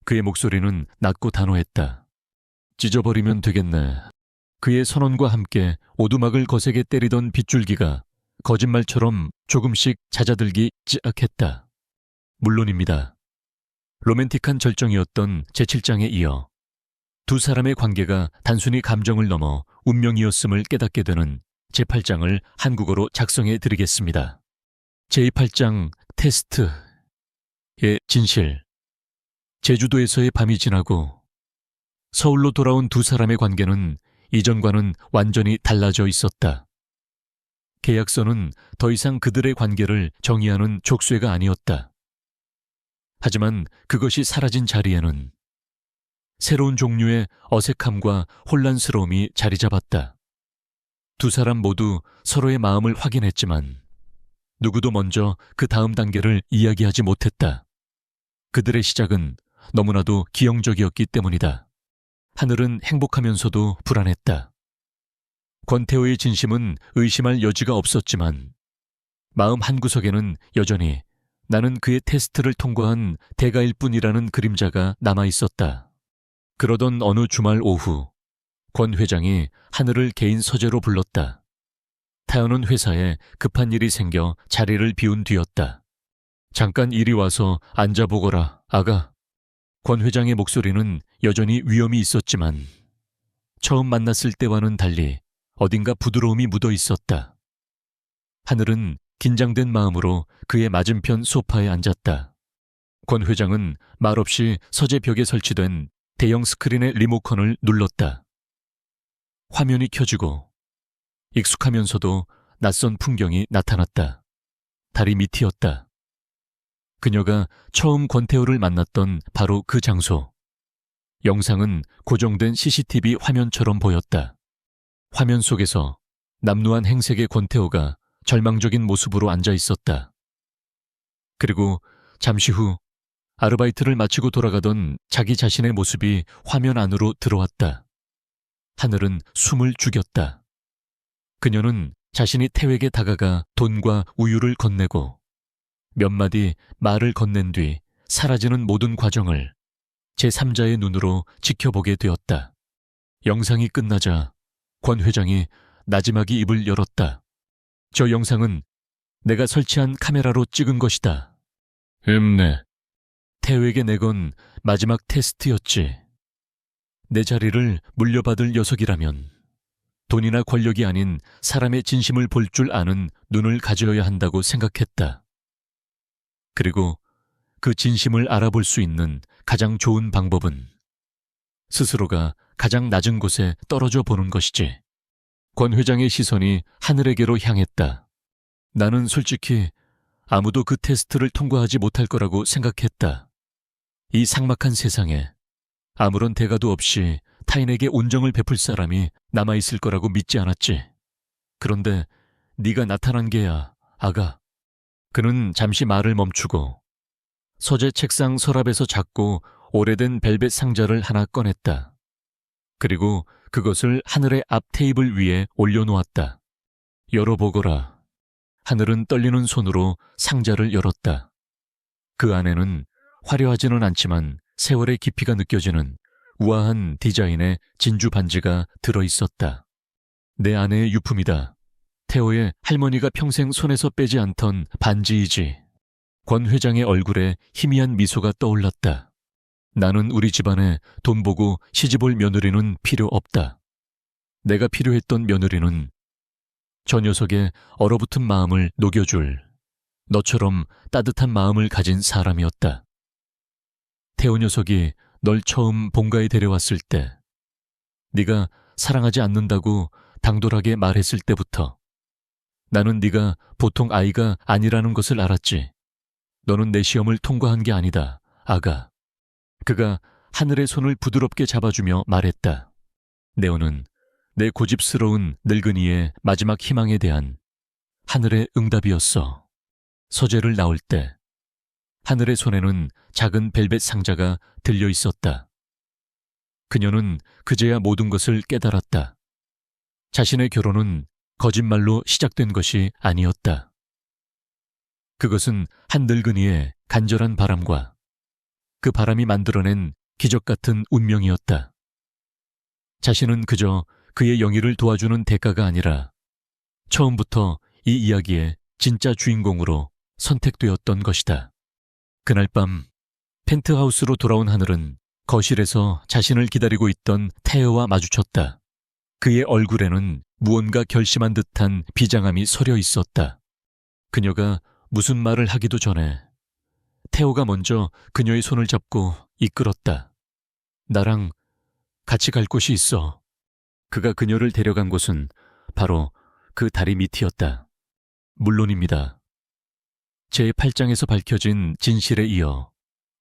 그의 목소리는 낮고 단호했다. 찢어버리면 되겠네. 그의 선언과 함께 오두막을 거세게 때리던 빗줄기가 거짓말처럼 조금씩 잦아들기 시작했다. 물론입니다. 로맨틱한 절정이었던 제7장에 이어 두 사람의 관계가 단순히 감정을 넘어 운명이었음을 깨닫게 되는 제8장을 한국어로 작성해 드리겠습니다. 제8장 테스트의 진실. 제주도에서의 밤이 지나고 서울로 돌아온 두 사람의 관계는 이전과는 완전히 달라져 있었다. 계약서는 더 이상 그들의 관계를 정의하는 족쇄가 아니었다. 하지만 그것이 사라진 자리에는 새로운 종류의 어색함과 혼란스러움이 자리 잡았다. 두 사람 모두 서로의 마음을 확인했지만 누구도 먼저 그 다음 단계를 이야기하지 못했다. 그들의 시작은 너무나도 기형적이었기 때문이다. 하늘은 행복하면서도 불안했다. 권태호의 진심은 의심할 여지가 없었지만 마음 한구석에는 여전히 나는 그의 테스트를 통과한 대가일 뿐이라는 그림자가 남아있었다. 그러던 어느 주말 오후 권 회장이 하늘을 개인 서재로 불렀다. 태호는 회사에 급한 일이 생겨 자리를 비운 뒤였다. 잠깐 이리 와서 앉아보거라, 아가. 권 회장의 목소리는 여전히 위험이 있었지만 처음 만났을 때와는 달리 어딘가 부드러움이 묻어 있었다. 하늘은 긴장된 마음으로 그의 맞은편 소파에 앉았다. 권 회장은 말없이 서재 벽에 설치된 대형 스크린의 리모컨을 눌렀다. 화면이 켜지고 익숙하면서도 낯선 풍경이 나타났다. 달이 밑이었다. 그녀가 처음 권태호를 만났던 바로 그 장소. 영상은 고정된 CCTV 화면처럼 보였다. 화면 속에서 남루한 행색의 권태호가 절망적인 모습으로 앉아 있었다. 그리고 잠시 후 아르바이트를 마치고 돌아가던 자기 자신의 모습이 화면 안으로 들어왔다. 하늘은 숨을 죽였다. 그녀는 자신이 태호에게 다가가 돈과 우유를 건네고 몇 마디 말을 건넨 뒤 사라지는 모든 과정을 제3자의 눈으로 지켜보게 되었다. 영상이 끝나자 권 회장이 나지막이 입을 열었다. 저 영상은 내가 설치한 카메라로 찍은 것이다. 네. 태호에게 내건 마지막 테스트였지. 내 자리를 물려받을 녀석이라면 돈이나 권력이 아닌 사람의 진심을 볼 줄 아는 눈을 가져야 한다고 생각했다. 그리고 그 진심을 알아볼 수 있는 가장 좋은 방법은 스스로가 가장 낮은 곳에 떨어져 보는 것이지. 권 회장의 시선이 하늘에게로 향했다. 나는 솔직히 아무도 그 테스트를 통과하지 못할 거라고 생각했다. 이 삭막한 세상에 아무런 대가도 없이 타인에게 온정을 베풀 사람이 남아있을 거라고 믿지 않았지. 그런데 네가 나타난 게야, 아가. 그는 잠시 말을 멈추고 서재 책상 서랍에서 작고 오래된 벨벳 상자를 하나 꺼냈다. 그리고 그것을 하늘의 앞 테이블 위에 올려놓았다. 열어보거라. 하늘은 떨리는 손으로 상자를 열었다. 그 안에는 화려하지는 않지만 세월의 깊이가 느껴지는 우아한 디자인의 진주 반지가 들어있었다. 내 아내의 유품이다. 태호의 할머니가 평생 손에서 빼지 않던 반지이지. 권 회장의 얼굴에 희미한 미소가 떠올랐다. 나는 우리 집안에 돈 보고 시집올 며느리는 필요 없다. 내가 필요했던 며느리는 저 녀석의 얼어붙은 마음을 녹여줄 너처럼 따뜻한 마음을 가진 사람이었다. 태호 녀석이 널 처음 본가에 데려왔을 때, 네가 사랑하지 않는다고 당돌하게 말했을 때부터 나는 네가 보통 아이가 아니라는 것을 알았지. 너는 내 시험을 통과한 게 아니다, 아가. 그가 하늘의 손을 부드럽게 잡아주며 말했다. 네오는 내 고집스러운 늙은이의 마지막 희망에 대한 하늘의 응답이었어. 서재를 나올 때 하늘의 손에는 작은 벨벳 상자가 들려 있었다. 그녀는 그제야 모든 것을 깨달았다. 자신의 결혼은 거짓말로 시작된 것이 아니었다. 그것은 한 늙은이의 간절한 바람과 그 바람이 만들어낸 기적 같은 운명이었다. 자신은 그저 그의 영희를 도와주는 대가가 아니라 처음부터 이 이야기의 진짜 주인공으로 선택되었던 것이다. 그날 밤 펜트하우스로 돌아온 하늘은 거실에서 자신을 기다리고 있던 태호와 마주쳤다. 그의 얼굴에는 무언가 결심한 듯한 비장함이 서려 있었다. 그녀가 무슨 말을 하기도 전에 태호가 먼저 그녀의 손을 잡고 이끌었다. 나랑 같이 갈 곳이 있어. 그가 그녀를 데려간 곳은 바로 그 다리 밑이었다. 물론입니다. 제8장에서 밝혀진 진실에 이어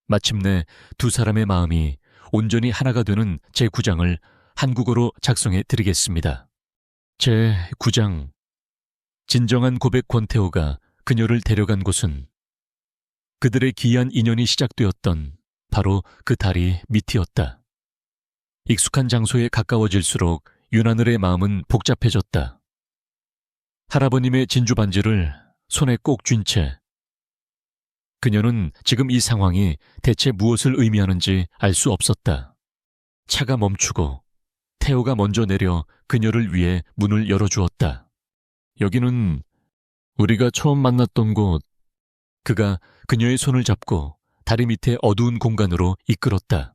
마침내 두 사람의 마음이 온전히 하나가 되는 제9장을 한국어로 작성해 드리겠습니다. 제9장. 진정한 고백 권태호가 그녀를 데려간 곳은 그들의 기이한 인연이 시작되었던 바로 그 다리 밑이었다. 익숙한 장소에 가까워질수록 윤하늘의 마음은 복잡해졌다. 할아버님의 진주 반지를 손에 꼭 쥔 채 그녀는 지금 이 상황이 대체 무엇을 의미하는지 알 수 없었다. 차가 멈추고 태호가 먼저 내려 그녀를 위해 문을 열어주었다. 여기는 우리가 처음 만났던 곳. 그가 그녀의 손을 잡고 다리 밑에 어두운 공간으로 이끌었다.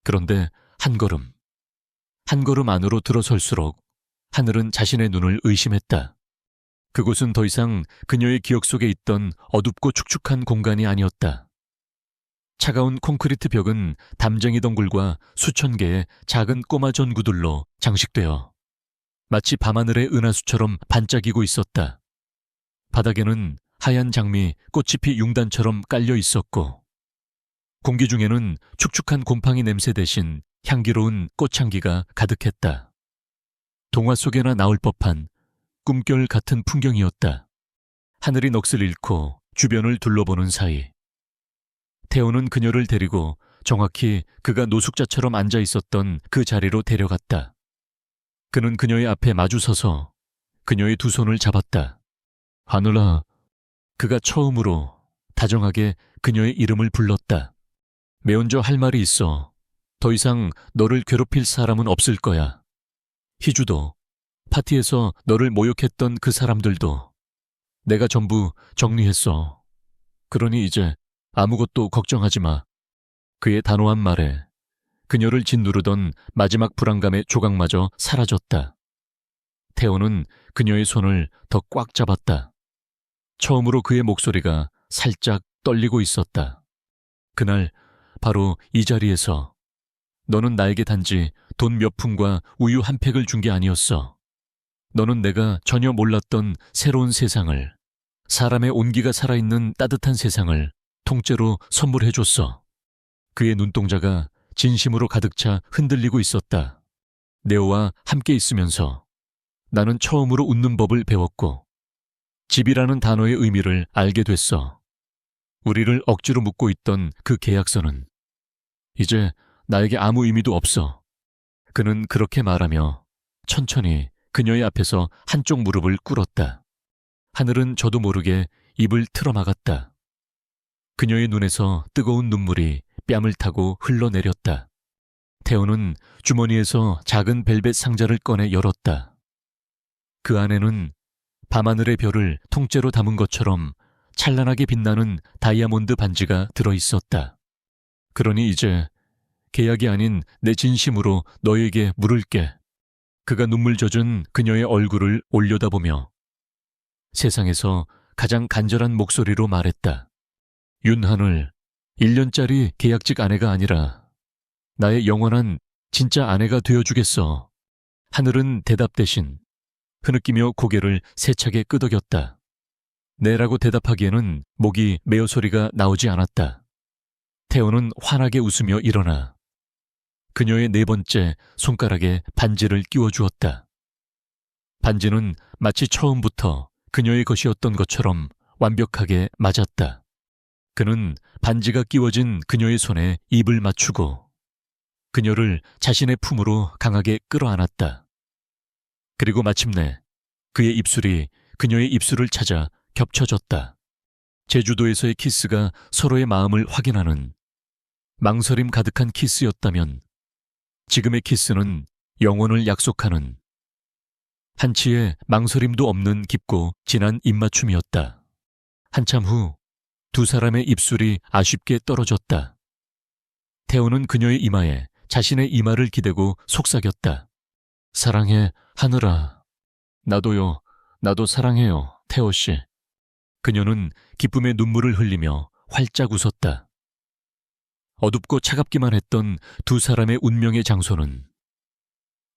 그런데 한 걸음 안으로 들어설수록 하늘은 자신의 눈을 의심했다. 그곳은 더 이상 그녀의 기억 속에 있던 어둡고 축축한 공간이 아니었다. 차가운 콘크리트 벽은 담쟁이 덩굴과 수천 개의 작은 꼬마 전구들로 장식되어 마치 밤하늘의 은하수처럼 반짝이고 있었다. 바닥에는 하얀 장미, 꽃잎이 융단처럼 깔려 있었고 공기 중에는 축축한 곰팡이 냄새 대신 향기로운 꽃향기가 가득했다. 동화 속에나 나올 법한 꿈결 같은 풍경이었다. 하늘이 넋을 잃고 주변을 둘러보는 사이 태호는 그녀를 데리고 정확히 그가 노숙자처럼 앉아 있었던 그 자리로 데려갔다. 그는 그녀의 앞에 마주서서 그녀의 두 손을 잡았다. 하늘아. 그가 처음으로 다정하게 그녀의 이름을 불렀다. 매언저 할 말이 있어. 더 이상 너를 괴롭힐 사람은 없을 거야. 희주도, 파티에서 너를 모욕했던 그 사람들도 내가 전부 정리했어. 그러니 이제 아무것도 걱정하지 마. 그의 단호한 말에 그녀를 짓누르던 마지막 불안감의 조각마저 사라졌다. 태호는 그녀의 손을 더 꽉 잡았다. 처음으로 그의 목소리가 살짝 떨리고 있었다. 그날 바로 이 자리에서 너는 나에게 단지 돈 몇 푼과 우유 한 팩을 준 게 아니었어. 너는 내가 전혀 몰랐던 새로운 세상을, 사람의 온기가 살아있는 따뜻한 세상을 통째로 선물해줬어. 그의 눈동자가 진심으로 가득 차 흔들리고 있었다. 네오와 함께 있으면서 나는 처음으로 웃는 법을 배웠고 집이라는 단어의 의미를 알게 됐어. 우리를 억지로 묶고 있던 그 계약서는 이제 나에게 아무 의미도 없어. 그는 그렇게 말하며 천천히 그녀의 앞에서 한쪽 무릎을 꿇었다. 하늘은 저도 모르게 입을 틀어막았다. 그녀의 눈에서 뜨거운 눈물이 뺨을 타고 흘러내렸다. 태호는 주머니에서 작은 벨벳 상자를 꺼내 열었다. 그 안에는 밤하늘의 별을 통째로 담은 것처럼 찬란하게 빛나는 다이아몬드 반지가 들어있었다. 그러니 이제 계약이 아닌 내 진심으로 너에게 물을게. 그가 눈물 젖은 그녀의 얼굴을 올려다보며 세상에서 가장 간절한 목소리로 말했다. 윤하늘, 1년짜리 계약직 아내가 아니라 나의 영원한 진짜 아내가 되어주겠어. 하늘은 대답 대신 흐느끼며 고개를 세차게 끄덕였다. 네라고 대답하기에는 목이 메어 소리가 나오지 않았다. 태호는 환하게 웃으며 일어나 그녀의 네 번째 손가락에 반지를 끼워주었다. 반지는 마치 처음부터 그녀의 것이었던 것처럼 완벽하게 맞았다. 그는 반지가 끼워진 그녀의 손에 입을 맞추고 그녀를 자신의 품으로 강하게 끌어안았다. 그리고 마침내 그의 입술이 그녀의 입술을 찾아 겹쳐졌다. 제주도에서의 키스가 서로의 마음을 확인하는 망설임 가득한 키스였다면 지금의 키스는 영원을 약속하는 한치의 망설임도 없는 깊고 진한 입맞춤이었다. 한참 후 두 사람의 입술이 아쉽게 떨어졌다. 태호는 그녀의 이마에 자신의 이마를 기대고 속삭였다. 사랑해, 하늘아. 나도요, 나도 사랑해요, 태호 씨. 그녀는 기쁨의 눈물을 흘리며 활짝 웃었다. 어둡고 차갑기만 했던 두 사람의 운명의 장소는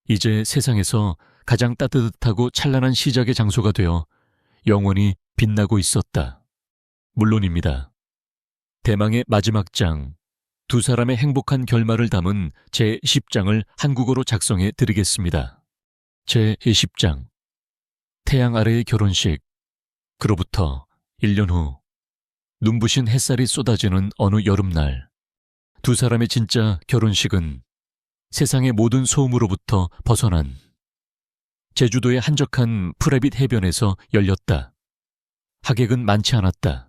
이제 세상에서 가장 따뜻하고 찬란한 시작의 장소가 되어 영원히 빛나고 있었다. 물론입니다. 대망의 마지막 장, 두 사람의 행복한 결말을 담은 제10장을 한국어로 작성해 드리겠습니다. 제10장, 태양 아래의 결혼식. 그로부터 1년 후, 눈부신 햇살이 쏟아지는 어느 여름날, 두 사람의 진짜 결혼식은 세상의 모든 소음으로부터 벗어난 제주도의 한적한 프레빗 해변에서 열렸다. 하객은 많지 않았다.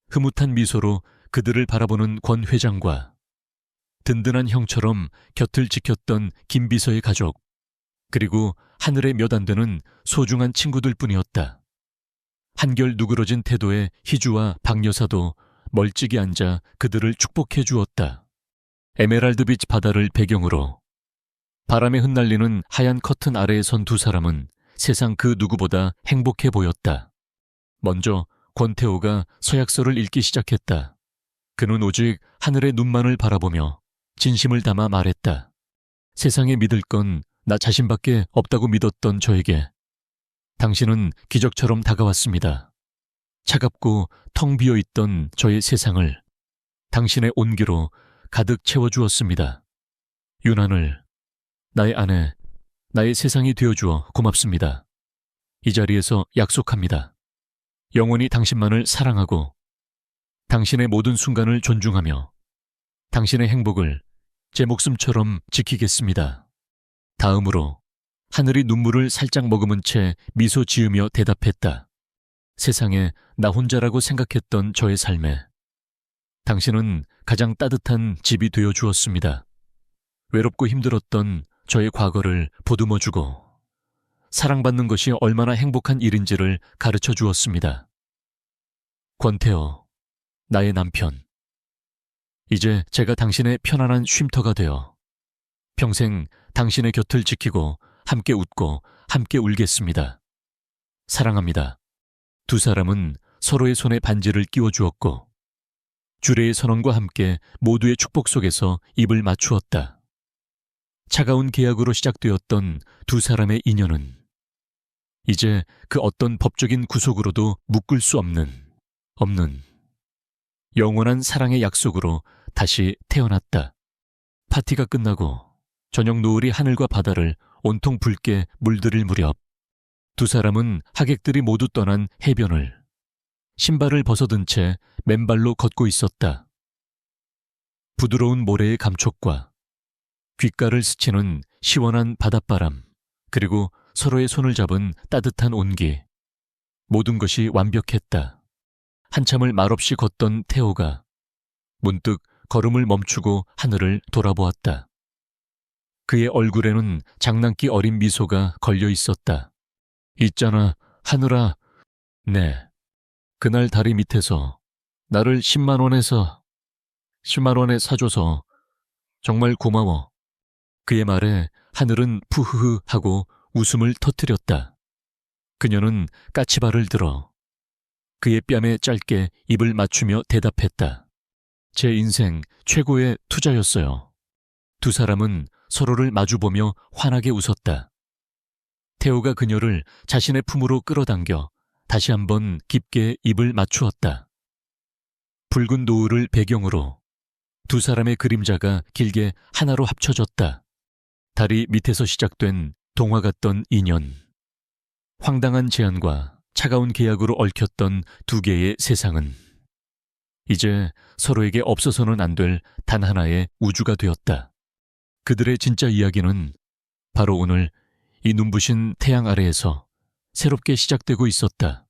흐뭇한 미소로 그들을 바라보는 권 회장과 든든한 형처럼 곁을 지켰던 김 비서의 가족, 그리고 하늘에 몇 안 되는 소중한 친구들 뿐이었다. 한결 누그러진 태도의 희주와 박 여사도 멀찍이 앉아 그들을 축복해 주었다. 에메랄드 비치 바다를 배경으로 바람에 흩날리는 하얀 커튼 아래에 선 두 사람은 세상 그 누구보다 행복해 보였다. 먼저 권태호가 서약서를 읽기 시작했다. 그는 오직 하늘의 눈만을 바라보며 진심을 담아 말했다. 세상에 믿을 건 나 자신밖에 없다고 믿었던 저에게 당신은 기적처럼 다가왔습니다. 차갑고 텅 비어있던 저의 세상을 당신의 온기로 가득 채워주었습니다. 윤하늘, 나의 아내, 나의 세상이 되어주어 고맙습니다. 이 자리에서 약속합니다. 영원히 당신만을 사랑하고 당신의 모든 순간을 존중하며 당신의 행복을 제 목숨처럼 지키겠습니다. 다음으로 하늘이 눈물을 살짝 머금은 채 미소 지으며 대답했다. 세상에 나 혼자라고 생각했던 저의 삶에 당신은 가장 따뜻한 집이 되어 주었습니다. 외롭고 힘들었던 저의 과거를 보듬어주고 사랑받는 것이 얼마나 행복한 일인지를 가르쳐 주었습니다. 권태호, 나의 남편. 이제 제가 당신의 편안한 쉼터가 되어 평생 당신의 곁을 지키고 함께 웃고 함께 울겠습니다. 사랑합니다. 두 사람은 서로의 손에 반지를 끼워주었고 주례의 선언과 함께 모두의 축복 속에서 입을 맞추었다. 차가운 계약으로 시작되었던 두 사람의 인연은 이제 그 어떤 법적인 구속으로도 묶을 수 없는 영원한 사랑의 약속으로 다시 태어났다. 파티가 끝나고 저녁 노을이 하늘과 바다를 온통 붉게 물들일 무렵 두 사람은 하객들이 모두 떠난 해변을 신발을 벗어든 채 맨발로 걷고 있었다. 부드러운 모래의 감촉과 귓가를 스치는 시원한 바닷바람, 그리고 서로의 손을 잡은 따뜻한 온기, 모든 것이 완벽했다. 한참을 말없이 걷던 태호가 문득 걸음을 멈추고 하늘을 돌아보았다. 그의 얼굴에는 장난기 어린 미소가 걸려 있었다. 있잖아, 하늘아. 네. 그날 다리 밑에서 나를 10만 원에 사줘서 정말 고마워. 그의 말에 하늘은 푸흐흐 하고 웃음을 터뜨렸다. 그녀는 까치발을 들어 그의 뺨에 짧게 입을 맞추며 대답했다. 제 인생 최고의 투자였어요. 두 사람은 서로를 마주보며 환하게 웃었다. 태호가 그녀를 자신의 품으로 끌어당겨 다시 한번 깊게 입을 맞추었다. 붉은 노을을 배경으로 두 사람의 그림자가 길게 하나로 합쳐졌다. 다리 밑에서 시작된 동화 같던 인연. 황당한 제안과 차가운 계약으로 얽혔던 두 개의 세상은 이제 서로에게 없어서는 안 될 단 하나의 우주가 되었다. 그들의 진짜 이야기는 바로 오늘 이 눈부신 태양 아래에서 새롭게 시작되고 있었다.